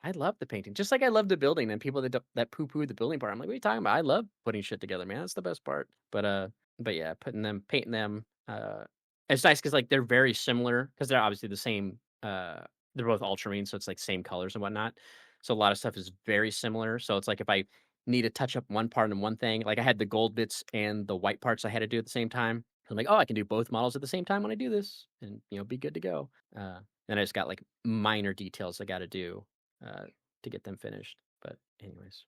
I love the painting, just like I love the building. And people that poo poo the building part, I'm like, what are you talking about? I love putting shit together, man. That's the best part. But yeah, painting them, it's nice because like they're very similar because they're obviously the same. They're both ultramarine, so it's like same colors and whatnot. So a lot of stuff is very similar. So it's like if I need to touch up one part in one thing, like I had the gold bits and the white parts I had to do at the same time. I'm like, oh, I can do both models at the same time when I do this, and be good to go. Then I just got like minor details I got to do uh, to get them finished. But anyways,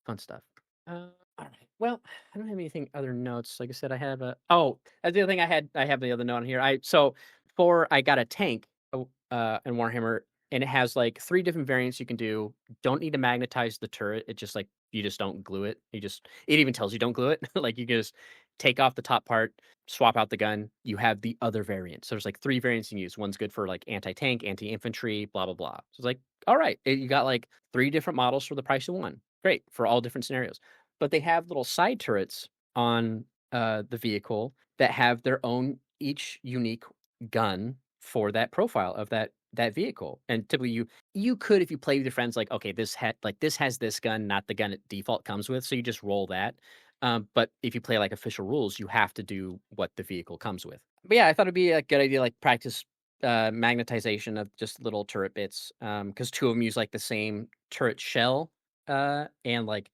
fun stuff. All right. Well, I don't have anything other notes. Like I said, I have a. Oh, that's the other thing I had. I have the other note on here. I got a tank in Warhammer, and it has like 3 different variants you can do. Don't need to magnetize the turret. It just like you just don't glue it. It even tells you don't glue it. Like you can just take off the top part, swap out the gun. You have the other variant. So there's like 3 variants you can use. One's good for like anti-tank, anti-infantry, blah blah blah. So it's like, all right, you got like 3 different models for the price of one. Great for all different scenarios. But they have little side turrets on the vehicle that have their own each unique gun for that profile of that vehicle. And typically you could, if you play with your friends, like, okay, this has this gun, not the gun it default comes with. So you just roll that. But if you play like official rules, you have to do what the vehicle comes with. But yeah, I thought it'd be a good idea, like practice magnetization of just little turret bits. Because 2 of them use like the same turret shell and like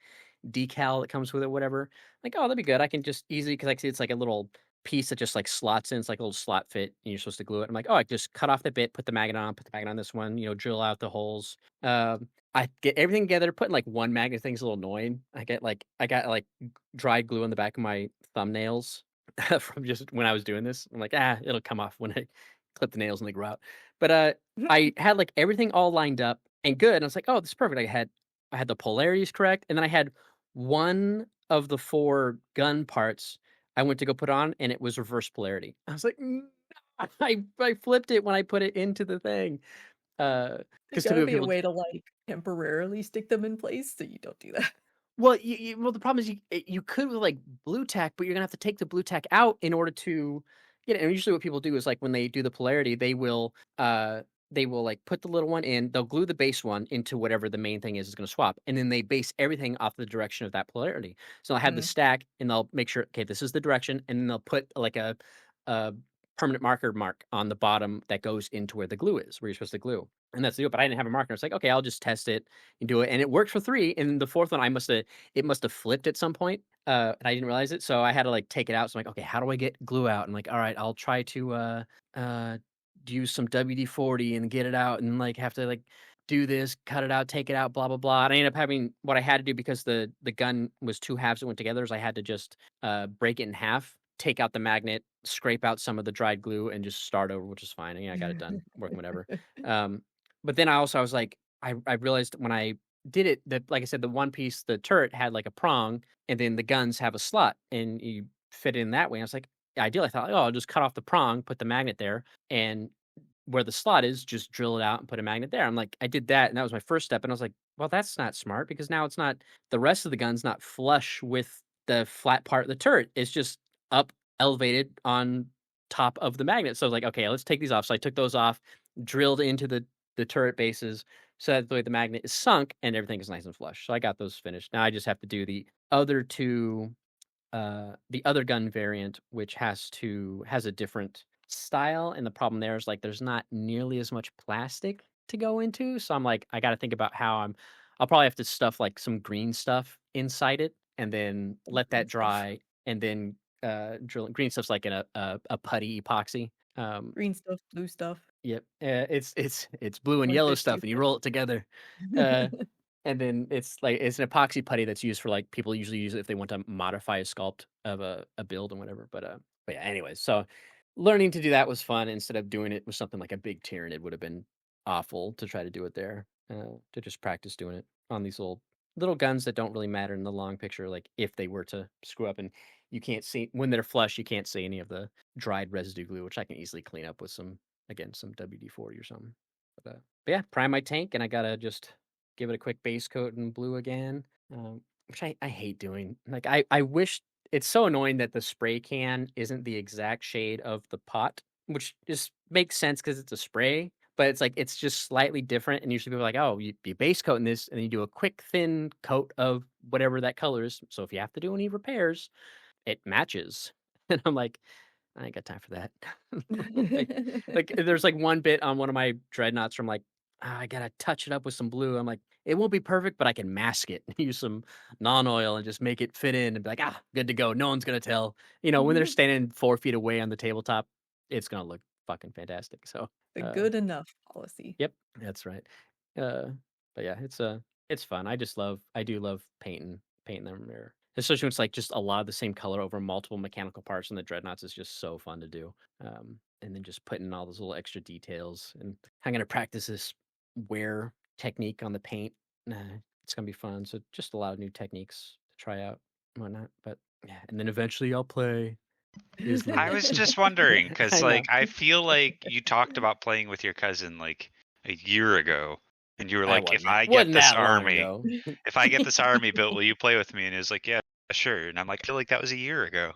decal that comes with it, whatever. Like, oh, that'd be good. I can just easily because I see it's like a little piece that just like slots in. It's like a little slot fit, and you're supposed to glue it. I'm like, oh, I just cut off the bit, put the magnet on, put the magnet on this one. Drill out the holes. I get everything together. Putting like one magnet thing's a little annoying. I got like dried glue on the back of my thumbnails from just when I was doing this. I'm like, it'll come off when I clip the nails and they grow out. But I had like everything all lined up and good. And I was like, oh, this is perfect. I had the polarities correct, and then I had one of the 4 gun parts. I went to go put it on, and it was reverse polarity. I was like, "Mm." I flipped it when I put it into the thing. There's Because gotta typically be a people way to, like, temporarily stick them in place so you don't do that. well, well, the problem is you could with, like, blue tack, but you're gonna have to take the blue tack out in order to get it, and usually what people do is, like, when they do the polarity, they will, like, put the little one in, they'll glue the base one into whatever the main thing is gonna swap, and then they base everything off the direction of that polarity. So they'll have the Mm. stack, and they'll make sure, "Okay, this is the direction," and then they'll put, like, a permanent mark on the bottom that goes into where the glue is, where you're supposed to glue, and that's the deal, but I didn't have a marker. It's like, "Okay, I'll just test it and do it," and it worked for 3, and the 4th one, it must have flipped at some point, and I didn't realize it, so I had to, like, take it out. So I'm like, "Okay, how do I get glue out?" I'm like, "Alright, I'll try to, uh, use some WD-40 and get it out and, like, have to, like, do this, cut it out, take it out, blah, blah, blah," and I ended up having what I had to do because the gun was 2 halves that went together is I had to just, break it in half, take out the magnet, scrape out some of the dried glue, and just start over, which is fine. I got it done, working whatever. Um, but then I was like I realized when I did it that, like I said, the one piece, the turret had like a prong, and then the guns have a slot, and you fit it in that way. I was like, ideal. I thought, oh, I'll just cut off the prong, put the magnet there, and where the slot is, just drill it out and put a magnet there. I'm like, I did that, and that was my first step. And I was like, well, that's not smart because now it's not the rest of the gun's not flush with the flat part of the turret. It's just up elevated on top of the magnet. So I was like, okay, let's take these off. So I took those off, drilled into the turret bases, so that the way the magnet is sunk and everything is nice and flush. So I got those finished. Now I just have to do the other gun variant, which has a different style, and the problem there is, like, there's not nearly as much plastic to go into, so I'm like, I gotta think about how I'll probably have to stuff, like, some green stuff inside it, and then Some let green that stuff. dry, and then, drill green stuff's like in a putty epoxy. Green stuff, blue stuff. Yep, it's blue and What yellow bits do you stuff, and you fit? roll it together. Uh and then it's an epoxy putty that's used for, like, people usually use it if they want to modify a sculpt of a build and whatever, but yeah, anyways, so learning to do that was fun instead of doing it with something like a big Tyranid. It would have been awful to try to do it there, to just practice doing it on these little guns that don't really matter in the long picture, like, if they were to screw up and you can't see when they're flush, you can't see any of the dried residue glue, which I can easily clean up with some WD-40 or something. But yeah, prime my tank, and I gotta just give it a quick base coat in blue again, which I hate doing. Like, I wish it's so annoying that the spray can isn't the exact shade of the pot, which just makes sense because it's a spray, but it's like it's just slightly different. And usually people are like, oh, you base coat in this, and then you do a quick thin coat of whatever that color is. So if you have to do any repairs, it matches. And I'm like, I ain't got time for that. like, there's like one bit on one of my dreadnoughts from like, "Ah, I gotta touch it up with some blue." I'm like, it won't be perfect, but I can mask it. Use some non-oil and just make it fit in and be like, ah, good to go. No one's gonna tell. When they're standing 4 feet away on the tabletop, it's gonna look fucking fantastic. So, The uh, good enough policy. yep, that's right. Uh, but yeah, it's fun. I do love painting them there. Especially when it's like just a lot of the same color over multiple mechanical parts, and the dreadnoughts is just so fun to do. And then just putting all those little extra details. And I'm gonna practice this wear technique on the paint. It's gonna be fun. So just a lot of new techniques to try out and whatnot. But yeah, and then eventually I'll play I Isli. was just wondering because, I like, know. I feel like you talked about playing with your cousin like a year ago, and you were I like, wasn't that wasn't that long ago. if I get this army built, will you play with me? And he was like, yeah, sure. And I'm like, I feel like that was a year ago.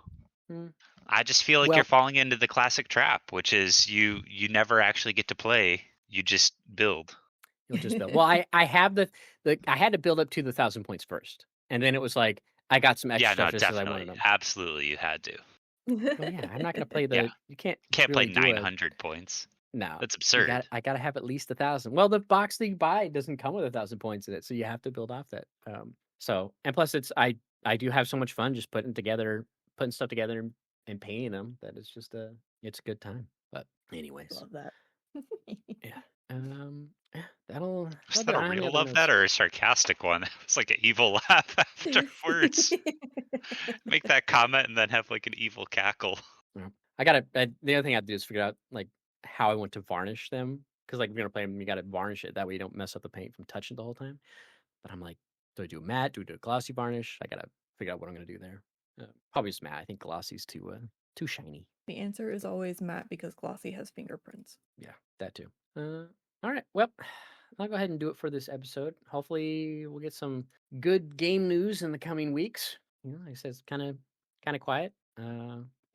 Mm. I just feel like you're Well, falling into the classic trap, which is you never actually get to play. You just build. you'll just build. Well, I have the I had to build up to the 1,000 points first, and then it was like I got some extra Yeah, stuff no, just because I wanted definitely, them. absolutely, you had to. Well, yeah, I'm not gonna play Yeah, you can't can't play really do a 900 points. no. That's absurd. I gotta have at least 1,000. Well, the box that you buy doesn't come with 1,000 points in it, so you have to build off that. So and plus I do have so much fun just putting stuff together and painting them that it's a good time. But anyways, Love that. yeah. Yeah, that'll Was do that it. a I don't have any real other love that notes. or a sarcastic one? It's like an evil laugh afterwards. Make that comment and then have like an evil cackle. Yeah. The other thing I have to do is figure out like how I want to varnish them because like if you're gonna play them, you got to varnish it that way you don't mess up the paint from touching the whole time. But I'm like, do I do a matte? Do I do a glossy varnish? I gotta figure out what I'm gonna do there. Probably just matte. I think Glossy's too shiny. The answer is always matte because glossy has fingerprints. Yeah, that too. All right. Well, I'll go ahead and do it for this episode. Hopefully, we'll get some good game news in the coming weeks. Like I said, it's kind of quiet.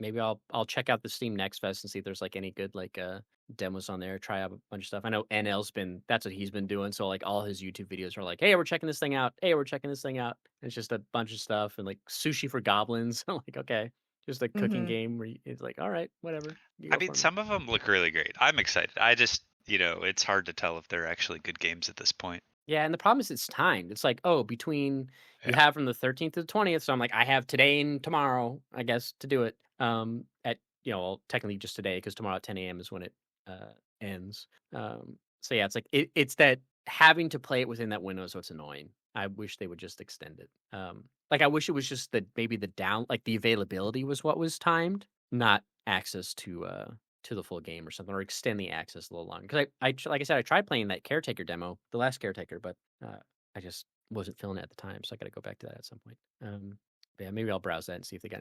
Maybe I'll check out the Steam Next Fest and see if there's like any good like demos on there. Try out a bunch of stuff. I know that's what he's been doing. So like all his YouTube videos are like, hey, we're checking this thing out. Hey, we're checking this thing out. And it's just a bunch of stuff and like sushi for goblins. I'm like, okay. Just a cooking game where it's like, all right, whatever. I mean, some of them look really great. I'm excited. I just, it's hard to tell if they're actually good games at this point. Yeah, and the problem is it's timed. It's like, between you have from the 13th to the 20th. So I'm like, I have today and tomorrow, I guess, to do it. At technically just today because tomorrow at 10 a.m. is when it ends. So yeah, it's like it's that having to play it within that window, so it's annoying. I wish they would just extend it. Like I wish it was just that maybe the availability was what was timed, not access to the full game or something, or extend the access a little longer. Because I like I said, I tried playing that Caretaker demo, the last Caretaker, but I just wasn't feeling it at the time, so I got to go back to that at some point. But yeah, maybe I'll browse that and see if they got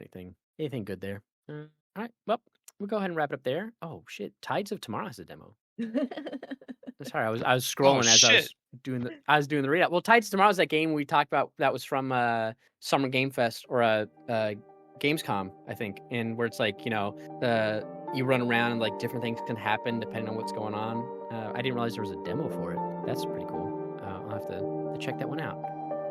anything good there. All right, well, we'll go ahead and wrap it up there. Oh shit, Tides of Tomorrow has a demo. Sorry, I was scrolling as I was doing the readout. Well, Tides of Tomorrow is that game we talked about that was from Summer Game Fest or Gamescom, I think, and where it's like you run around and like different things can happen depending on what's going on. I didn't realize there was a demo for it. That's pretty cool. I'll have to check that one out.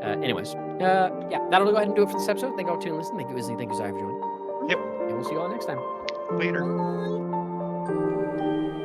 Anyways, yeah, that'll go ahead and do it for this episode. Thank you all for tuning in. Listen. Thank you, Isli. Thank you, Zai, for joining. Yep. And we'll see you all next time. Later. Bye.